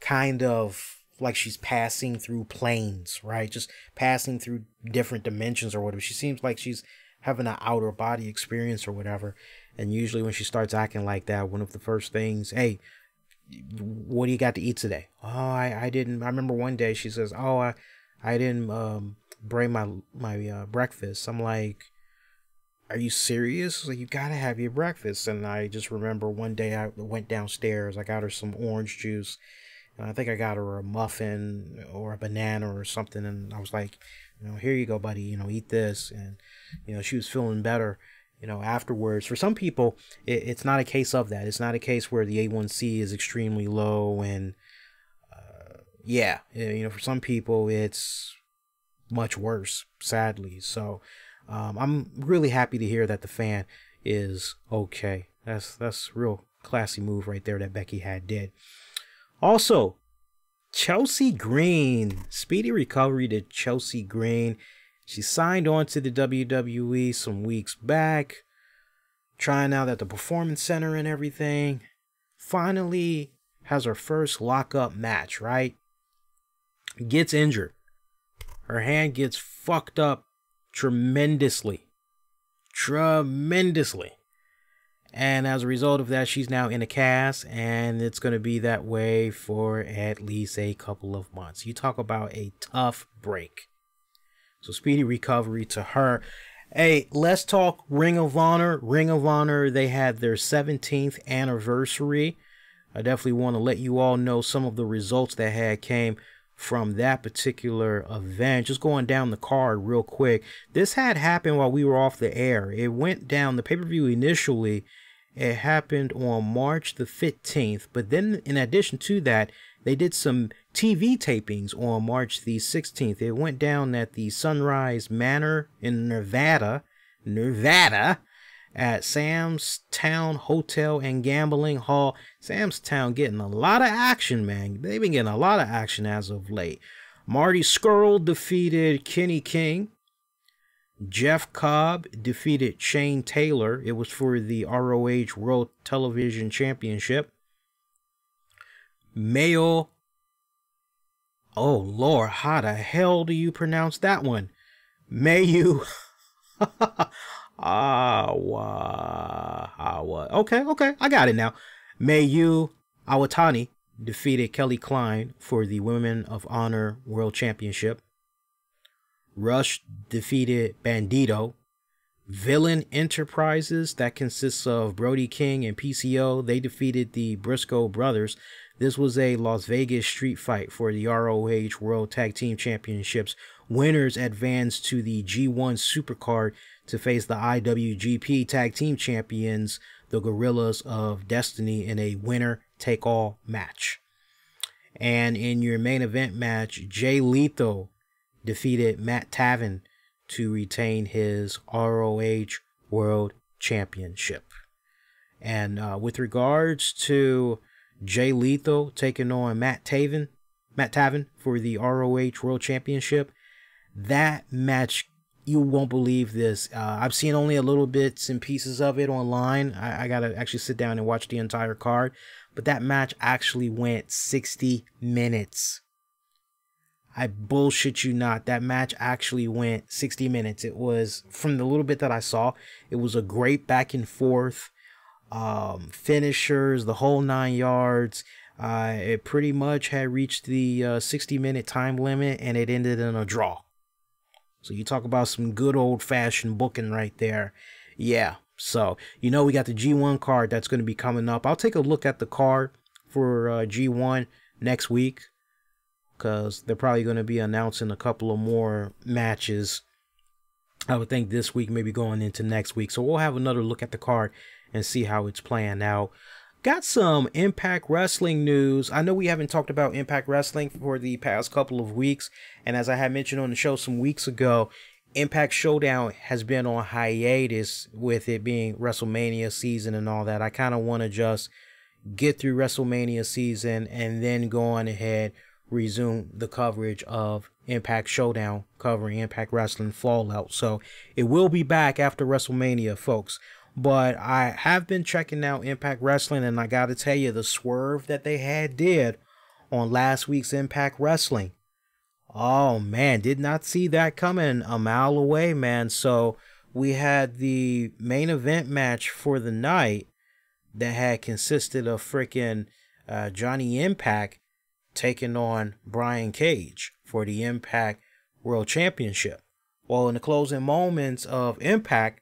Kind of like she's passing through planes, right? Just passing through different dimensions or whatever. She seems like she's having an outer body experience or whatever. And usually when she starts acting like that, one of the first things, hey, what do you got to eat today? Oh, I didn't. I remember one day she says, oh, I didn't bring my breakfast. I'm like, are you serious? Like, you gotta have your breakfast. And I just remember one day I went downstairs, I got her some orange juice, and I think I got her a muffin or a banana or something, and I was like, you know, here you go, buddy, you know, eat this. And, you know, she was feeling better, you know, afterwards. For some people, it's not a case of that. It's not a case where the A1C is extremely low, and yeah, you know, for some people it's much worse, sadly. So I'm really happy to hear that the fan is okay. That's real classy move right there that Becky did. Also, Chelsea Green, speedy recovery to Chelsea Green. She signed on to the WWE some weeks back, trying out at the Performance Center and everything. Finally has her first lockup match, right? Gets injured. Her hand gets fucked up tremendously. And as a result of that, she's now in a cast, and it's going to be that way for at least a couple of months. You talk about a tough break. So speedy recovery to her. Hey, let's talk Ring of Honor. Ring of Honor, they had their 17th anniversary. I definitely want to let you all know some of the results that came from that particular event. Just going down the card real quick. This had happened while we were off the air. It went down, the pay-per-view initially, it happened on March the 15th. But then in addition to that, they did some TV tapings on March the 16th. It went down at the Sunrise Manor in Nevada, at Sam's Town Hotel and Gambling Hall. Sam's Town getting a lot of action, man. They've been getting a lot of action as of late. Marty Scurll defeated Kenny King. Jeff Cobb defeated Shane Taylor. It was for the ROH World Television Championship. Mayo. Oh, Lord, how the hell do you pronounce that one? Mayu. Okay, I got it now. Mayu Awatani defeated Kelly Klein for the Women of Honor World Championship. Rush defeated Bandito. Villain Enterprises, that consists of Brody King and PCO, they defeated the Briscoe brothers. This was a Las Vegas street fight for the ROH World Tag Team Championships. Winners advanced to the G1 Supercard to face the IWGP Tag Team Champions, the Gorillas of Destiny, in a winner-take-all match. And in your main event match, Jay Lethal defeated Matt Taven to retain his ROH World Championship. And with regards to Jay Lethal taking on Matt Taven for the ROH World Championship, that match, you won't believe this. I've seen only a little bits and pieces of it online. I gotta actually sit down and watch the entire card. But that match actually went 60 minutes. I bullshit you not. That match actually went 60 minutes. It was, from the little bit that I saw, it was a great back and forth. Finishers, the whole 9 yards. It pretty much had reached the 60-minute time limit, and it ended in a draw. So you talk about some good old-fashioned booking right there. Yeah, so you know we got the G1 card that's going to be coming up. I'll take a look at the card for G1 next week, because they're probably going to be announcing a couple of more matches, I would think, this week, maybe going into next week. So we'll have another look at the card and see how it's playing out. Got some Impact Wrestling news. I know we haven't talked about Impact Wrestling for the past couple of weeks, and as I had mentioned on the show some weeks ago, Impact Showdown has been on hiatus with it being WrestleMania season and all that. I kind of want to just get through WrestleMania season and then go on ahead, resume the coverage of Impact Showdown, covering Impact Wrestling Fallout. So it will be back after WrestleMania, folks. But I have been checking out Impact Wrestling, and I gotta tell you, the swerve that they did on last week's Impact Wrestling. Oh man, did not see that coming a mile away, man. So we had the main event match for the night that had consisted of freaking Johnny Impact taking on Brian Cage for the Impact World Championship. Well, in the closing moments of Impact,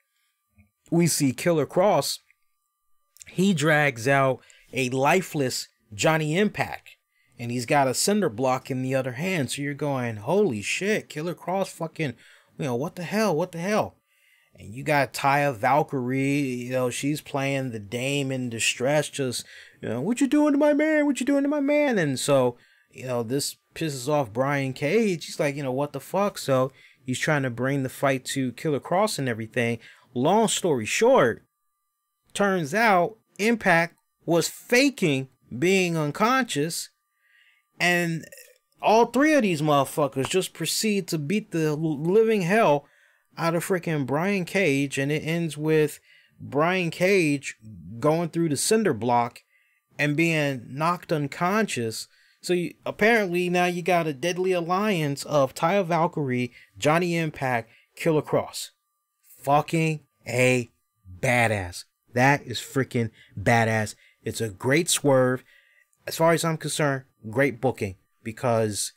we see Killer Kross. He drags out a lifeless Johnny Impact, and he's got a cinder block in the other hand. So you're going, holy shit, Killer Kross fucking, what the hell? And you got Taya Valkyrie, she's playing the dame in distress, just, what you doing to my man? What you doing to my man? And so, this pisses off Brian Cage. He's like, what the fuck? So he's trying to bring the fight to Killer Kross and everything. Long story short, turns out Impact was faking being unconscious, and all three of these motherfuckers just proceed to beat the living hell out of freaking Brian Cage, and it ends with Brian Cage going through the cinder block and being knocked unconscious. So apparently now you got a deadly alliance of Taya Valkyrie, Johnny Impact, Killer Kross. Fucking a badass. That is freaking badass. It's a great swerve. As far as I'm concerned, great booking, because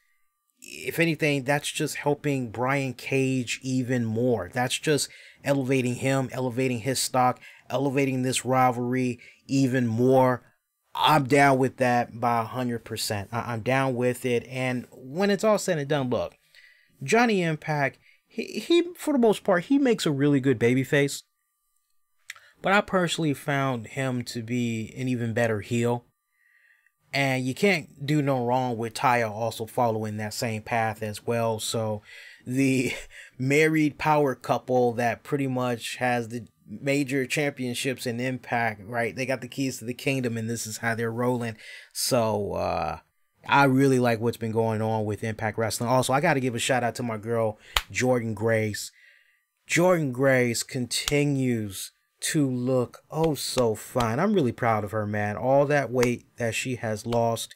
if anything, that's just helping Brian Cage even more. That's just elevating him, elevating his stock, elevating this rivalry even more. I'm down with that by 100%. I'm down with it. And when it's all said and done, look, Johnny Impact, he for the most part, he makes a really good babyface. But I personally found him to be an even better heel. And you can't do no wrong with Taya also following that same path as well. So the married power couple that pretty much has the major championships in Impact, right? They got the keys to the kingdom, and this is how they're rolling. So I really like what's been going on with Impact Wrestling. Also, I got to give a shout out to my girl, Jordynne Grace. Jordynne Grace continues to look oh so fine. I'm really proud of her, man. All that weight that she has lost,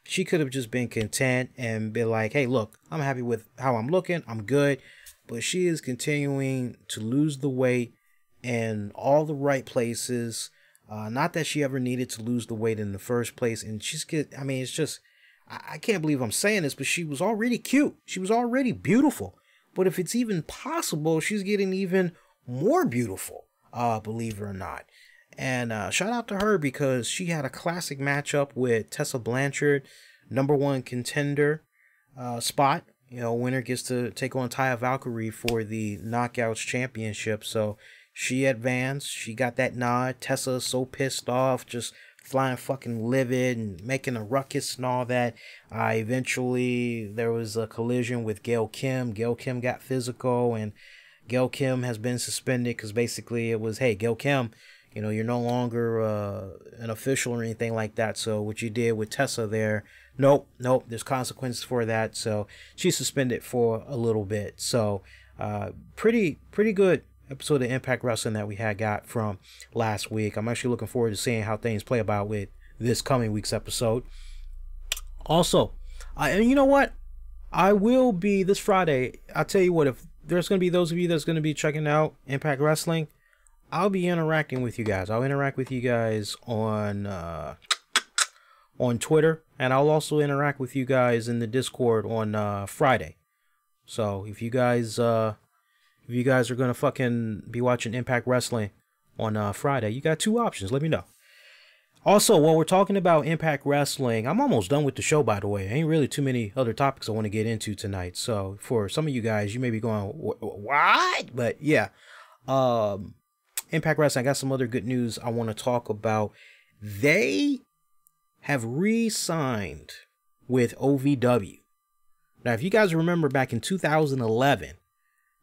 she could have just been content and been like, hey, look, I'm happy with how I'm looking. I'm good. But she is continuing to lose the weight in all the right places. Not that she ever needed to lose the weight in the first place. And it's just, I can't believe I'm saying this, but she was already cute. She was already beautiful. But if it's even possible, she's getting even more beautiful. Believe it or not. And shout out to her, because she had a classic matchup with Tessa Blanchard, #1 contender spot. Winner gets to take on Taya Valkyrie for the Knockouts Championship. So she advanced. She got that nod. Tessa so pissed off, just flying fucking livid and making a ruckus and all that. Eventually, there was a collision with Gail Kim. Gail Kim got physical, and Gail Kim has been suspended because basically it was, hey, Gail Kim, you're no longer an official or anything like that. So what you did with Tessa there, nope, there's consequences for that. So she's suspended for a little bit. So pretty good episode of Impact Wrestling that we got from last week. I'm actually looking forward to seeing how things play about with this coming week's episode. Also, and you know what? I will be this Friday. I'll tell you what, if there's going to be those of you that's going to be checking out Impact Wrestling, I'll be interacting with you guys. I'll interact with you guys on Twitter, and I'll also interact with you guys in the Discord on Friday. So if you guys are going to fucking be watching Impact Wrestling on Friday, you got two options. Let me know. Also, while we're talking about Impact Wrestling, I'm almost done with the show, by the way. Ain't really too many other topics I want to get into tonight. So for some of you guys, you may be going, what? But yeah, Impact Wrestling, I got some other good news I want to talk about. They have re-signed with OVW. Now, if you guys remember back in 2011,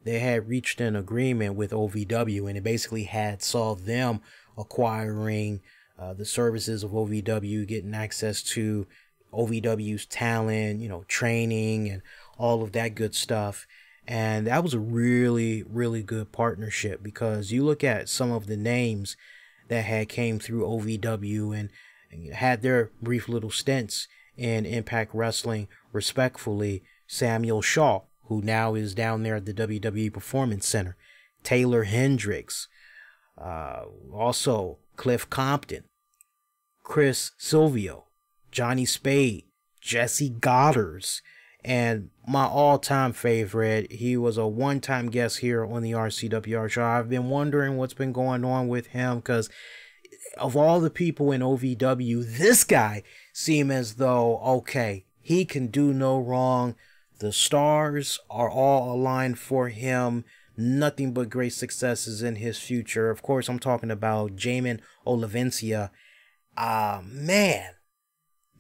they had reached an agreement with OVW, and it basically saw them acquiring the services of OVW, getting access to OVW's talent, training and all of that good stuff. And that was a really, really good partnership, because you look at some of the names that had came through OVW and had their brief little stints in Impact Wrestling, respectfully, Samuel Shaw, who now is down there at the WWE Performance Center, Taylor Hendricks, also Cliff Compton, Chris Silvio, Johnny Spade, Jesse Goddard, and my all-time favorite, he was a one-time guest here on the RCWR Show. I've been wondering what's been going on with him, because of all the people in OVW, this guy seemed as though, okay, he can do no wrong. The stars are all aligned for him. Nothing but great successes in his future. Of course, I'm talking about Jamin Olivencia.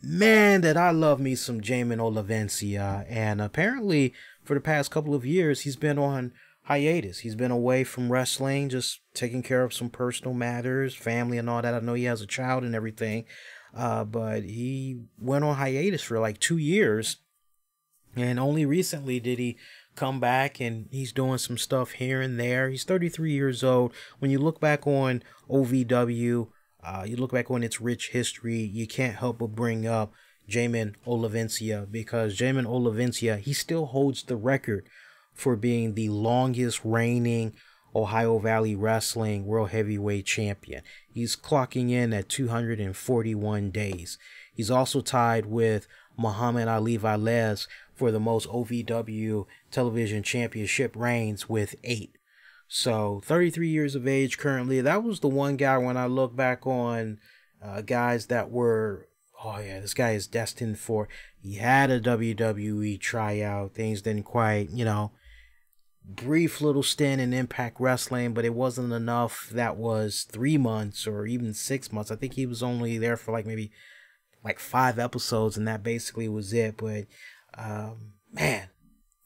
Man, did I love me some Jamin Olivencia. And apparently, for the past couple of years, he's been on hiatus. He's been away from wrestling, just taking care of some personal matters, family and all that. I know he has a child and everything. But he went on hiatus for like 2 years. And only recently did he come back, and he's doing some stuff here and there. He's 33 years old. When you look back on OVW, you look back on its rich history, you can't help but bring up Jamin Olivencia, because Jamin Olivencia, he still holds the record for being the longest reigning Ohio Valley Wrestling World Heavyweight Champion. He's clocking in at 241 days. He's also tied with Muhammad Ali Velez for the most OVW television championship reigns with 8. So 33 years of age currently. That was the one guy when I look back on guys that were, oh yeah, this guy is destined for, he had a WWE tryout. Things didn't quite, brief little stint in Impact Wrestling, but it wasn't enough. That was 3 months or even 6 months. I think he was only there for maybe 5 episodes, and that basically was it. But man,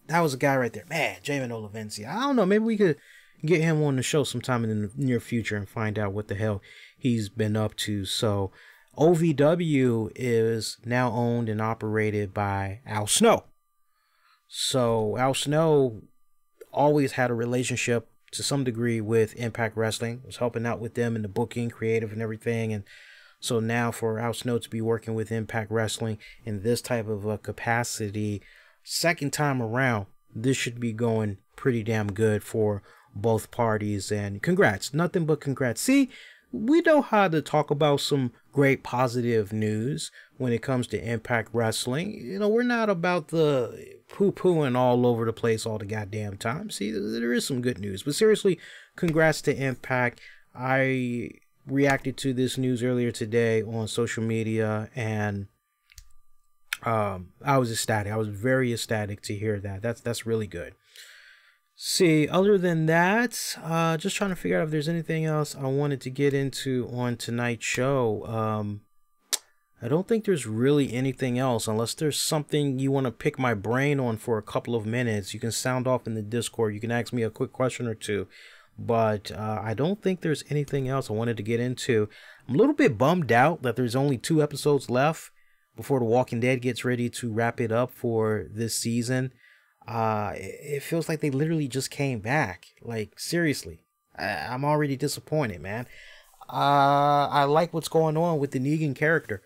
that was a guy right there. Man, Jamin Olivencia. I don't know, maybe we could get him on the show sometime in the near future and find out what the hell he's been up to. So OVW is now owned and operated by Al Snow. So Al Snow always had a relationship to some degree with Impact Wrestling, was helping out with them in the booking, creative and everything. And so now for Al Snow to be working with Impact Wrestling in this type of a capacity, second time around, this should be going pretty damn good for both parties. And congrats, nothing but congrats. See, we know how to talk about some great positive news when it comes to Impact Wrestling. We're not about the poo-pooing all over the place all the goddamn time. See, there is some good news. But seriously, congrats to Impact. I reacted to this news earlier today on social media, and I was ecstatic. I was very ecstatic to hear that. That's really good. See, other than that, just trying to figure out if there's anything else I wanted to get into on tonight's show. I don't think there's really anything else, unless there's something you want to pick my brain on for a couple of minutes. You can sound off in the Discord. You can ask me a quick question or two. But I don't think there's anything else I wanted to get into. I'm a little bit bummed out that there's only 2 episodes left before The Walking Dead gets ready to wrap it up for this season. It feels like they literally just came back. Seriously, I'm already disappointed, man. I like what's going on with the Negan character.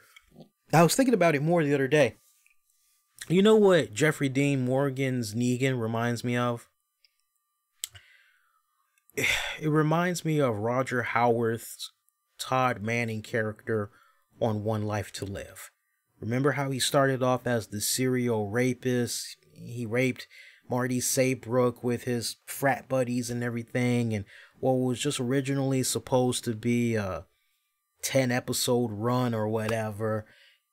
I was thinking about it more the other day. You know what Jeffrey Dean Morgan's Negan reminds me of? It reminds me of Roger Howarth's Todd Manning character on One Life to Live. Remember how he started off as the serial rapist? He raped Marty Saybrook with his frat buddies and everything, and what was just originally supposed to be a 10-episode run or whatever,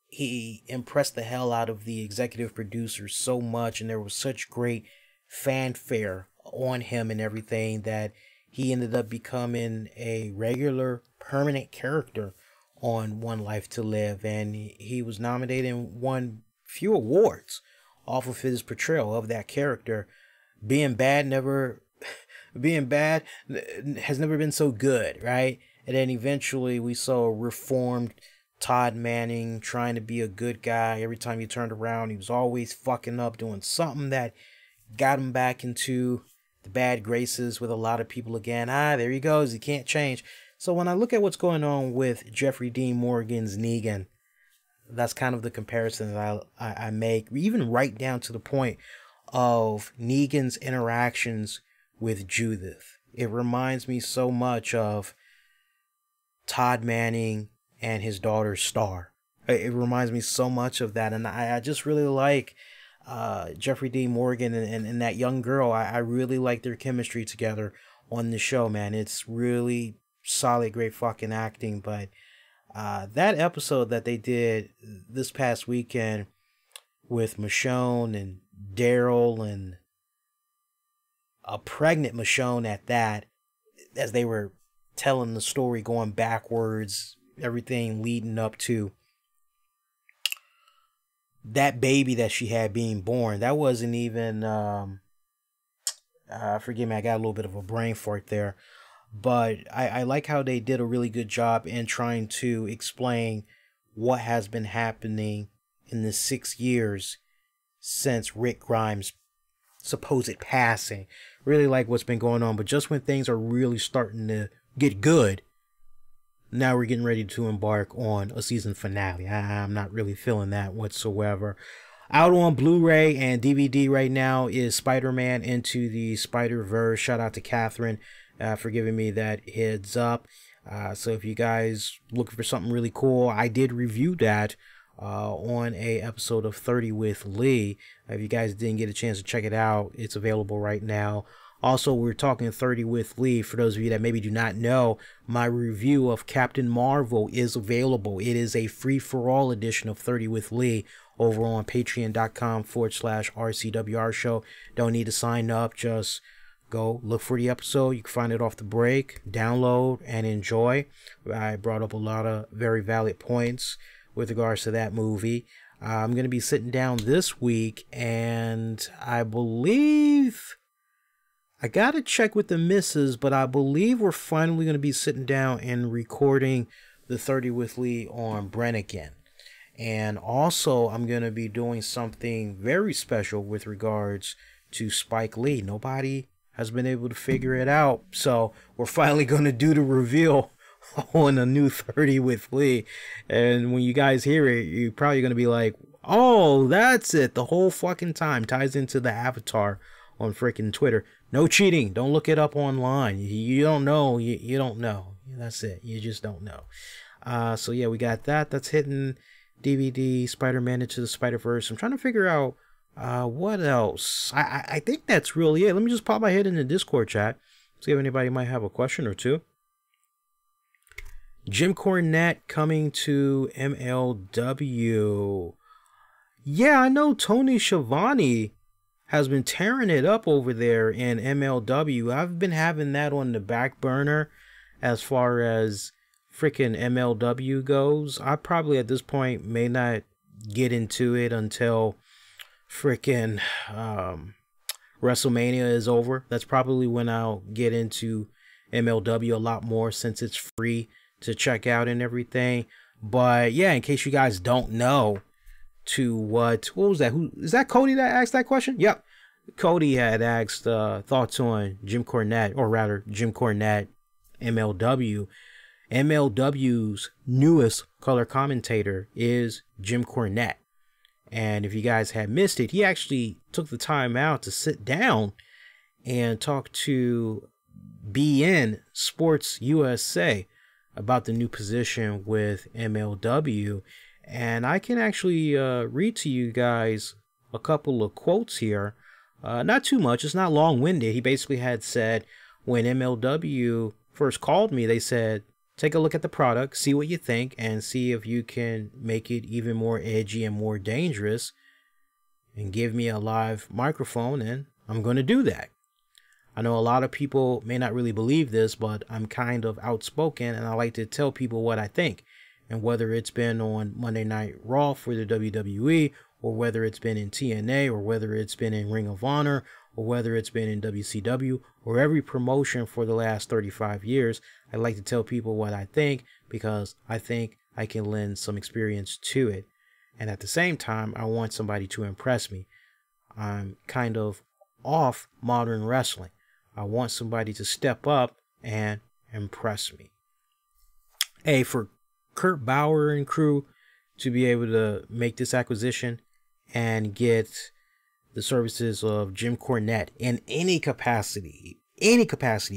he impressed the hell out of the executive producers so much, and there was such great fanfare on him and everything that he ended up becoming a regular, permanent character on One Life to Live, and he was nominated and won few awards off of his portrayal of that character. Being bad has never been so good, right? And then eventually we saw a reformed Todd Manning trying to be a good guy. Every time he turned around, he was always fucking up, doing something that got him back into the bad graces with a lot of people again. There he goes. He can't change. So when I look at what's going on with Jeffrey Dean Morgan's Negan, that's kind of the comparison that I make, even right down to the point of Negan's interactions with Judith. It reminds me so much of Todd Manning and his daughter Star. It reminds me so much of that, and I just really like Jeffrey Dean Morgan and that young girl. I really like their chemistry together on the show, man. It's really solid, great fucking acting. But that episode that they did this past weekend with Michonne and Daryl, and a pregnant Michonne at that, as they were telling the story going backwards, everything leading up to that baby that she had being born. That wasn't even forgive me, I got a little bit of a brain fart there, but I like how they did a really good job in trying to explain what has been happening in the 6 years since Rick Grimes' supposed passing. Really like what's been going on, but just when things are really starting to get good, now we're getting ready to embark on a season finale. I'm not really feeling that whatsoever. Out on Blu-ray and DVD right now is Spider-Man Into the Spider-Verse. Shout out to Catherine for giving me that heads up. So if you guys looking for something really cool, I did review that on a episode of 30 with Lee. If you guys didn't get a chance to check it out, it's available right now. Also, we're talking 30 with Lee. For those of you that maybe do not know, my review of Captain Marvel is available. It is a free-for-all edition of 30 with Lee over on patreon.com/RCWR Show. Don't need to sign up. Just go look for the episode. You can find it off the break, download, and enjoy. I brought up a lot of very valid points with regards to that movie. I'm going to be sitting down this week, and I believe... I gotta check with the missus, but I believe we're finally going to be sitting down and recording the 30 with Lee on Brennigan. And also, I'm going to be doing something very special with regards to Spike Lee. Nobody has been able to figure it out. So we're finally going to do the reveal on a new 30 with Lee. And when you guys hear it, you're probably going to be like, oh, that's it. The whole fucking time ties into the avatar on freaking Twitter. No cheating. Don't look it up online. You don't know. You don't know. That's it. You just don't know. So yeah, we got that. That's hitting DVD, Spider-Man Into the Spider-Verse. I'm trying to figure out what else. I think that's really it. Let me just pop my head in the Discord chat. See if anybody might have a question or two. Jim Cornette coming to MLW. Yeah, I know Tony Schiavone has been tearing it up over there in MLW. I've been having that on the back burner as far as freaking MLW goes. I probably at this point may not get into it until freaking WrestleMania is over. That's probably when I'll get into MLW a lot more, since it's free to check out and everything. But yeah, in case you guys don't know, what was that? Who is that? Cody that asked that question? Yep. Cody had asked thoughts on Jim Cornette, or rather Jim Cornette, MLW. MLW's newest color commentator is Jim Cornette. And if you guys had missed it, he actually took the time out to sit down and talk to BN Sports USA about the new position with MLW. And I can actually read to you guys a couple of quotes here. Not too much. It's not long-winded. He basically had said, when MLW first called me, they said, take a look at the product, see what you think, and see if you can make it even more edgy and more dangerous, and give me a live microphone, and I'm going to do that. I know a lot of people may not really believe this, but I'm kind of outspoken, and I like to tell people what I think. And whether it's been on Monday Night Raw for the WWE, or whether it's been in TNA, or whether it's been in Ring of Honor, or whether it's been in WCW, or every promotion for the last 35 years, I like to tell people what I think, because I think I can lend some experience to it. And at the same time, I want somebody to impress me. I'm kind of off modern wrestling. I want somebody to step up and impress me. Hey, for Kurt Bauer and crew, to be able to make this acquisition and get the services of Jim Cornette in any capacity,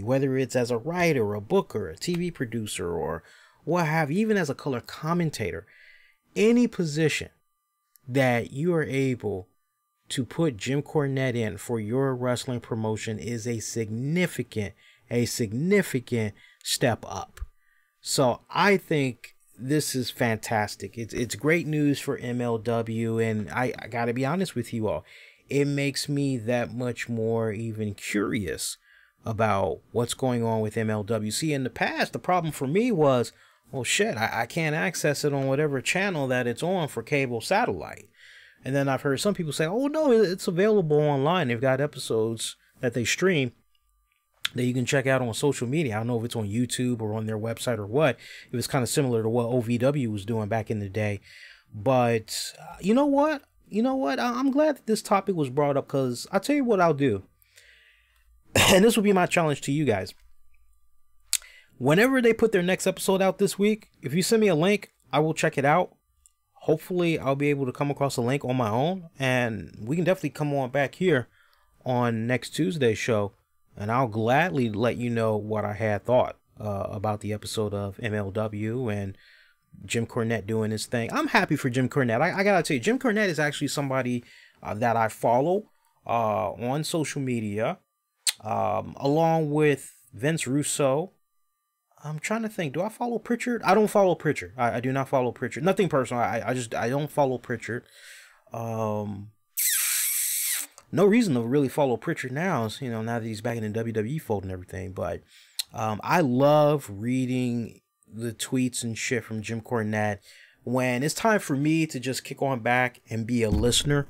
whether it's as a writer, a booker, a TV producer, or what have you, even as a color commentator, any position that you are able to put Jim Cornette in for your wrestling promotion is a significant step up. So I think this is fantastic. It's great news for MLW, and I gotta be honest with you all, it makes me that much more even curious about what's going on with MLW. See, in the past, the problem for me was, well, shit, I can't access it on whatever channel that it's on for cable satellite. And then I've heard some people say, oh, no, it's available online. They've got episodes that they stream that you can check out on social media. I don't know if it's on YouTube or on their website or what. It was kind of similar to what OVW was doing back in the day. But you know what? I'm glad that this topic was brought up, because I'll tell you what I'll do. And this will be my challenge to you guys. Whenever they put their next episode out this week, if you send me a link, I will check it out. Hopefully, I'll be able to come across a link on my own, and we can definitely come on back here on next Tuesday's show, and I'll gladly let you know what I had thought about the episode of MLW and Jim Cornette doing his thing. I'm happy for Jim Cornette. I gotta tell you, Jim Cornette is actually somebody that I follow on social media, along with Vince Russo. I'm trying to think. Do I follow Pritchard? I don't follow Pritchard. I do not follow Pritchard. Nothing personal. I don't follow Pritchard. No reason to really follow Pritchard now, now that he's back in the WWE fold and everything. But I love reading the tweets and shit from Jim Cornette when it's time for me to just kick on back and be a listener.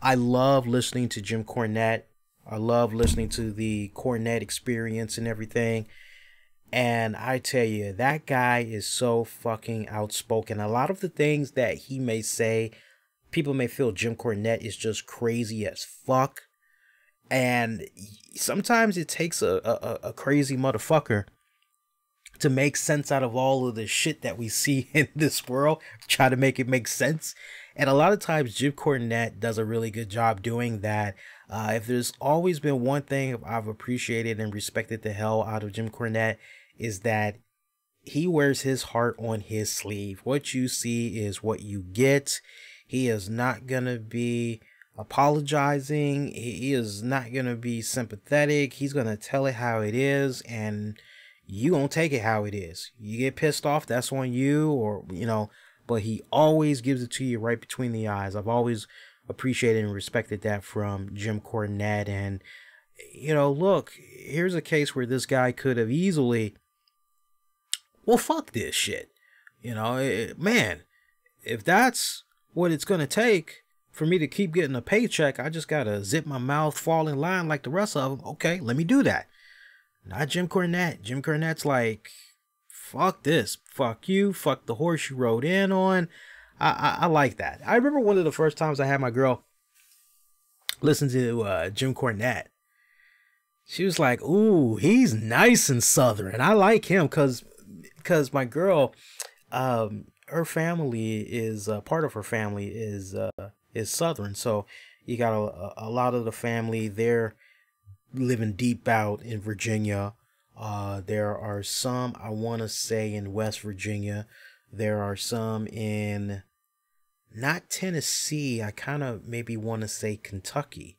I love listening to Jim Cornette. I love listening to the Cornette experience and everything. And I tell you, that guy is so fucking outspoken. A lot of the things that he may say, people may feel Jim Cornette is just crazy as fuck. And sometimes it takes a crazy motherfucker to make sense out of all of the shit that we see in this world, try to make it make sense. And a lot of times Jim Cornette does a really good job doing that. If there's always been one thing I've appreciated and respected the hell out of Jim Cornette, is that he wears his heart on his sleeve. What you see is what you get. He is not going to be apologizing. He is not going to be sympathetic. He's going to tell it how it is, and you gonna take it how it is. You get pissed off, that's on you, or but he always gives it to you right between the eyes. I've always appreciated and respected that from Jim Cornette. And look, here's a case where this guy could have easily, well, fuck this shit. Man, if that's what it's gonna take for me to keep getting a paycheck, I just gotta zip my mouth, fall in line like the rest of them. Okay, let me do that. Not Jim Cornette. Jim Cornette's like, fuck this, fuck you, fuck the horse you rode in on. I like that. I remember one of the first times I had my girl listen to Jim Cornette. She was like, ooh, he's nice and Southern. I like him because my girl, her family is, part of her family is Southern. So you got a lot of the family there living deep out in Virginia. There are some, I want to say, in West Virginia. There are some in, not Tennessee, I kind of maybe want to say Kentucky.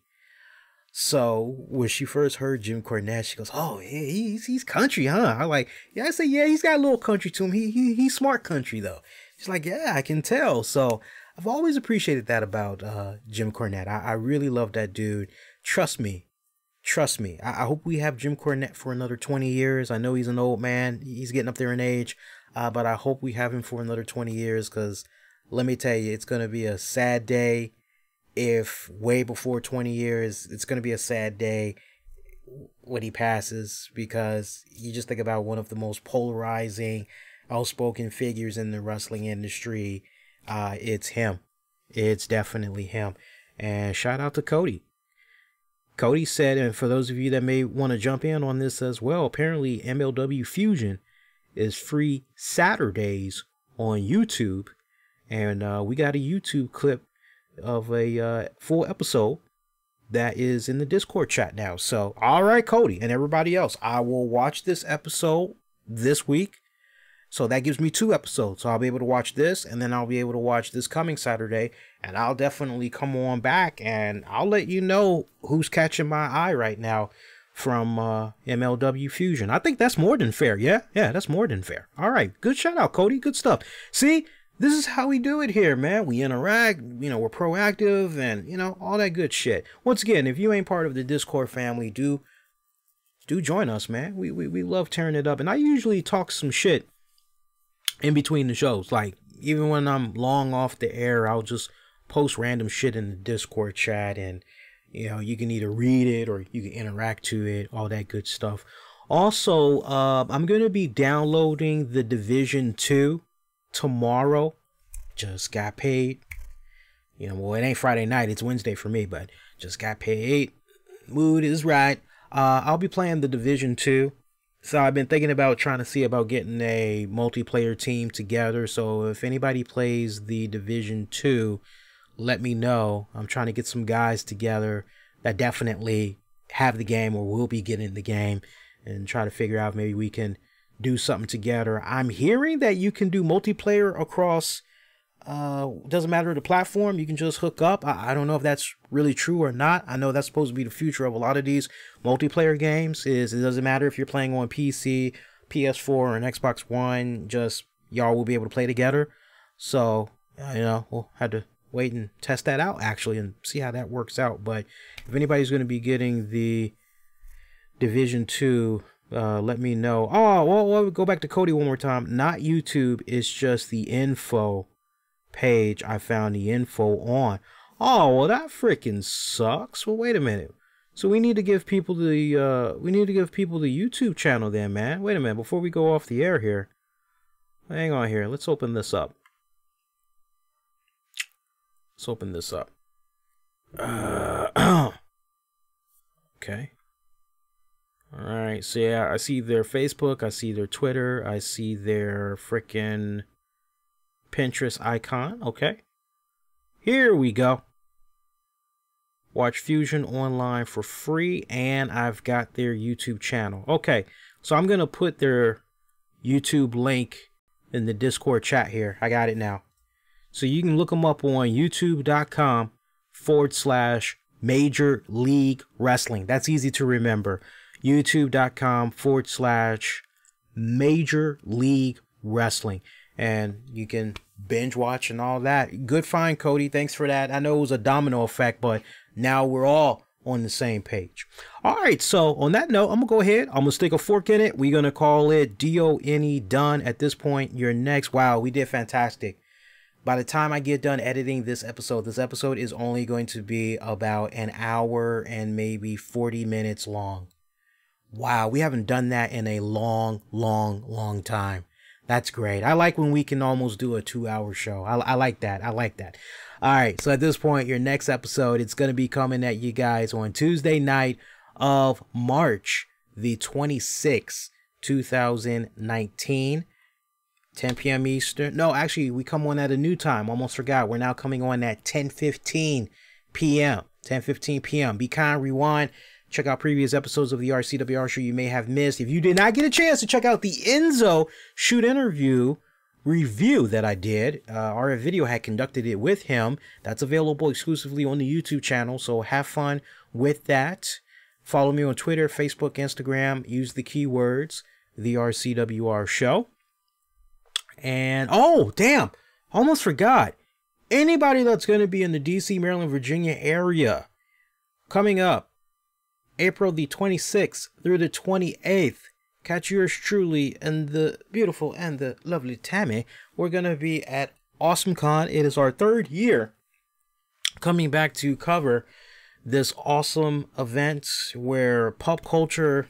So when she first heard Jim Cornette, she goes, oh, he's country, huh? I like, yeah, I say, yeah, he's got a little country to him. He's smart country, though. She's like, yeah, I can tell. So I've always appreciated that about Jim Cornette. I really love that dude. Trust me. I hope we have Jim Cornette for another 20 years. I know he's an old man. He's getting up there in age. But I hope we have him for another 20 years, because let me tell you, it's going to be a sad day if way before 20 years. It's going to be a sad day when he passes, because you just think about one of the most polarizing, outspoken figures in the wrestling industry. It's him. It's definitely him. And shout out to Cody. Cody said, and for those of you that may want to jump in on this as well, apparently MLW Fusion is free Saturdays on YouTube, and we got a YouTube clip of a full episode that is in the Discord chat now. So, all right, Cody and everybody else, I will watch this episode this week. So that gives me 2 episodes. So I'll be able to watch this, and then I'll be able to watch this coming Saturday, and I'll definitely come on back and I'll let you know who's catching my eye right now from MLW Fusion. I think that's more than fair. Yeah, that's more than fair. All right, good shout out, Cody. Good stuff. See, this is how we do it here, man. We interact, you know, we're proactive, and, you know, all that good shit. Once again, if you ain't part of the Discord family, do join us, man. We love tearing it up, and I usually talk some shit in between the shows. Like, even when I'm long off the air, I'll just post random shit in the Discord chat, and, you know, you can either read it or you can interact to it, all that good stuff. Also, I'm going to be downloading the Division 2 tomorrow. Just got paid. You know, well, it ain't Friday night, it's Wednesday for me, but just got paid. Mood is right. I'll be playing the Division 2. So I've been thinking about trying to see about getting a multiplayer team together. So if anybody plays the Division 2, let me know. I'm trying to get some guys together that definitely have the game or will be getting the game, and try to figure out maybe we can do something together. I'm hearing that you can do multiplayer across, doesn't matter the platform, you can just hook up. I don't know if that's really true or not. I know that's supposed to be the future of a lot of these multiplayer games, is it doesn't matter if you're playing on PC, PS4, or an Xbox One, just y'all will be able to play together. So, you know, we'll have to wait and test that out, actually, and see how that works out. But if anybody's going to be getting the Division 2, let me know. Oh, well, we'll go back to Cody one more time. Not YouTube, it's just the info page I found the info on. Oh, well, that freaking sucks. Well, wait a minute. So we need to give people the YouTube channel then, man. Wait a minute, before we go off the air here. Hang on here. Let's open this up. Let's open this up. Okay. All right. So yeah, I see their Facebook, I see their Twitter, I see their freaking Pinterest icon. Okay. Here we go. Watch Fusion online for free, and I've got their YouTube channel. Okay, so I'm going to put their YouTube link in the Discord chat here. I got it now. So you can look them up on youtube.com/Major League Wrestling. That's easy to remember. youtube.com/Major League Wrestling. And you can binge watch and all that. Good find, Cody. Thanks for that. I know it was a domino effect, but now we're all on the same page. All right, so on that note, I'm gonna go ahead, I'm gonna stick a fork in it. We're gonna call it DONE done at this point. You're next. Wow, we did fantastic. By the time I get done editing this episode is only going to be about an hour and maybe 40 minutes long. Wow, we haven't done that in a long time. That's great. I like when we can almost do a 2-hour show. I like that. I like that. All right. So at this point, your next episode, it's going to be coming at you guys on Tuesday night of March the 26th, 2019, 10 p.m. Eastern. No, actually, we come on at a new time. Almost forgot. We're now coming on at 10:15 p.m. 10:15 p.m. Be kind, rewind. Check out previous episodes of the RCWR Show you may have missed. If you did not get a chance to check out the Enzo shoot interview review that I did, our video had conducted it with him. That's available exclusively on the YouTube channel, so have fun with that. Follow me on Twitter, Facebook, Instagram. Use the keywords, the RCWR Show. And, oh, damn, almost forgot. Anybody that's going to be in the DC, Maryland, Virginia area, coming up, April the 26th through the 28th, catch yours truly and the beautiful and the lovely Tammy. We're going to be at AwesomeCon. It is our 3rd year coming back to cover this awesome event where pop culture,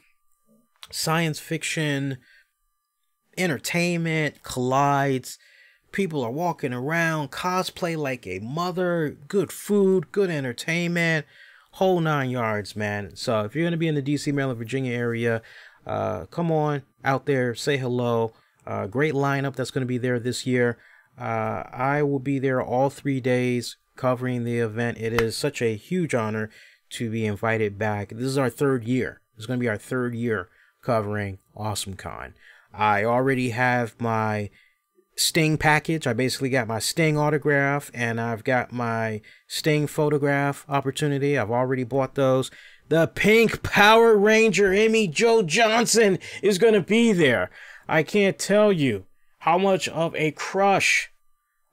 science fiction, entertainment collides. People are walking around, cosplay like a mother, good food, good entertainment. Whole 9 yards, man. So if you're going to be in the DC, Maryland, Virginia area, come on out there, say hello. Great lineup that's going to be there this year. I will be there all 3 days covering the event. It is such a huge honor to be invited back. This is our 3rd year. It's going to be our 3rd year covering AwesomeCon. I already have my Sting package. I basically got my Sting autograph, and I've got my Sting photograph opportunity. I've already bought those. The Pink Power Ranger Emmy Joe Johnson is going to be there. I can't tell you how much of a crush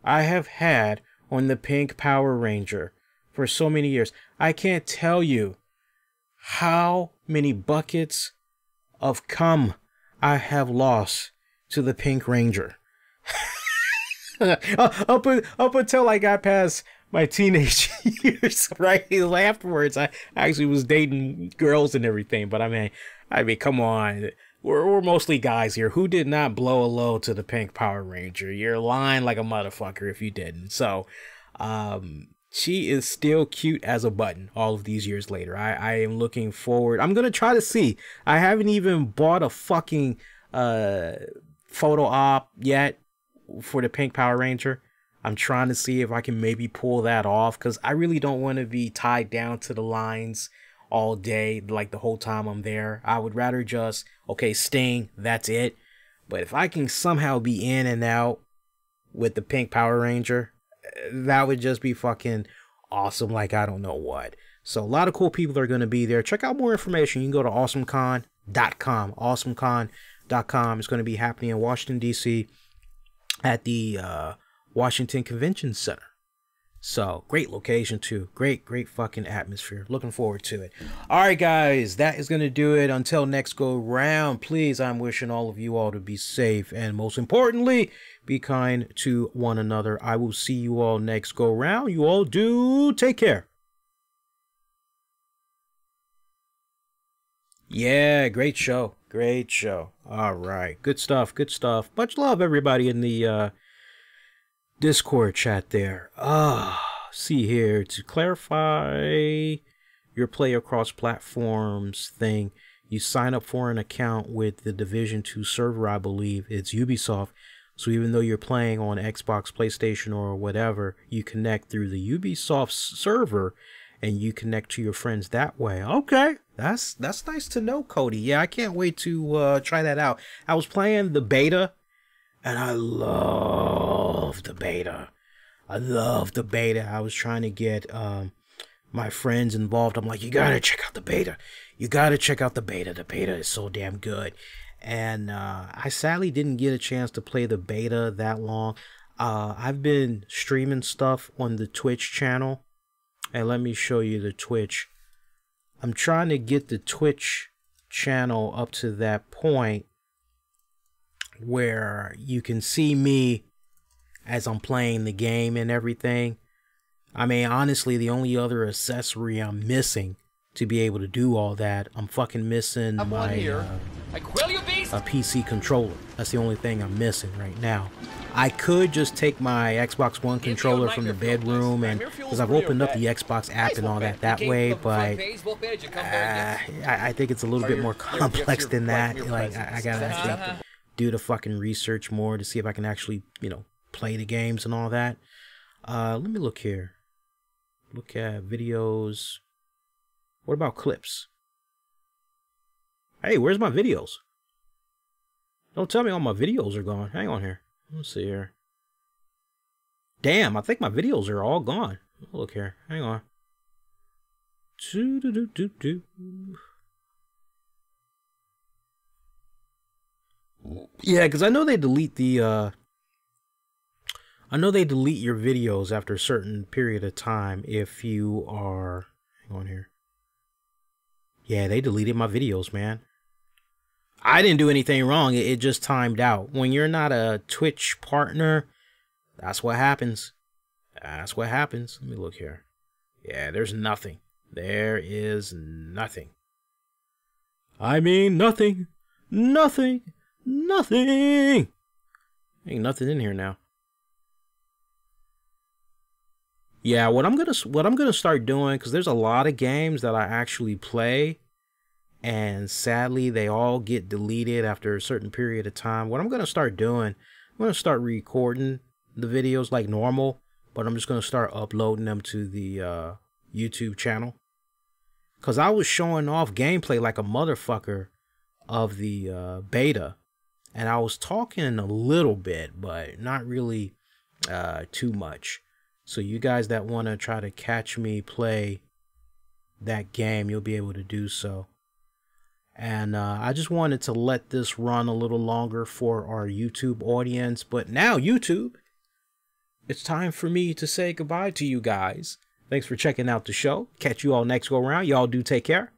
I have had on the Pink Power Ranger for so many years. I can't tell you how many buckets of cum I have lost to the Pink Ranger. up until I got past my teenage years, right? Afterwards, I actually was dating girls and everything. But I mean, come on. We're mostly guys here. Who did not blow a load to the Pink Power Ranger? You're lying like a motherfucker if you didn't. So, she is still cute as a button all of these years later. I am looking forward. I'm going to try to see. I haven't even bought a fucking photo op yet for the Pink Power Ranger. I'm trying to see if I can maybe pull that off, because I really don't want to be tied down to the lines all day, like the whole time I'm there. I would rather just, okay, Sting, that's it. But if I can somehow be in and out with the Pink Power Ranger, that would just be fucking awesome, like I don't know what. So a lot of cool people are going to be there. Check out more information. You can go to awesomecon.com. awesomecon.com. It's going to be happening in Washington, D.C. at the Washington Convention Center. So, great location too. Great fucking atmosphere. Looking forward to it. Alright guys, that is going to do it. Until next go round, please, I'm wishing all of you all to be safe, and most importantly, be kind to one another. I will see you all next go round. You all do take care. Yeah, great show. Great show. Alright, good stuff. Much love everybody in the Discord chat there. See here, to clarify your play across platforms thing, you sign up for an account with the Division 2 server, I believe. It's Ubisoft. So even though you're playing on Xbox, PlayStation, or whatever, you connect through the Ubisoft server and you connect to your friends that way. Okay, that's nice to know, Cody. Yeah, I can't wait to try that out. I was playing the beta, and I love the beta. I was trying to get my friends involved. I'm like, you gotta check out the beta. The beta is so damn good. And I sadly didn't get a chance to play the beta that long. I've been streaming stuff on the Twitch channel. And let me show you the Twitch. I'm trying to get the Twitch channel up to that point where you can see me as I'm playing the game and everything. I mean, honestly, the only other accessory I'm missing to be able to do all that, I'm fucking missing my a PC controller. That's the only thing I'm missing right now. I could just take my Xbox One controller from the bedroom, and because I've opened up the Xbox app and all that way, but I think it's a little bit more complex than that. Like, I gotta actually do the fucking research more to see if I can actually, play the games and all that. Let me look here. Look at videos. What about clips? Hey, where's my videos? Don't tell me all my videos are gone. Hang on here. Let's see here. Damn, I think my videos are all gone. Look here. Hang on. Yeah, because I know they delete the I know they delete your videos after a certain period of time if you are... Hang on here. Yeah, they deleted my videos, man. I didn't do anything wrong. It just timed out. When you're not a Twitch partner, that's what happens. That's what happens. Let me look here. Yeah, there's nothing. There is nothing. I mean, nothing. Nothing. Nothing. Ain't nothing in here now. Yeah, what I'm gonna start doing, because there's a lot of games that I actually play, and sadly they all get deleted after a certain period of time. What I'm going to start doing, I'm going to start recording the videos like normal, but I'm just going to start uploading them to the YouTube channel. Because I was showing off gameplay like a motherfucker of the beta. And I was talking a little bit, but not really too much. So you guys that want to try to catch me play that game, you'll be able to do so. And I just wanted to let this run a little longer for our YouTube audience. But now, YouTube, it's time for me to say goodbye to you guys. Thanks for checking out the show. Catch you all next go around. Y'all do take care.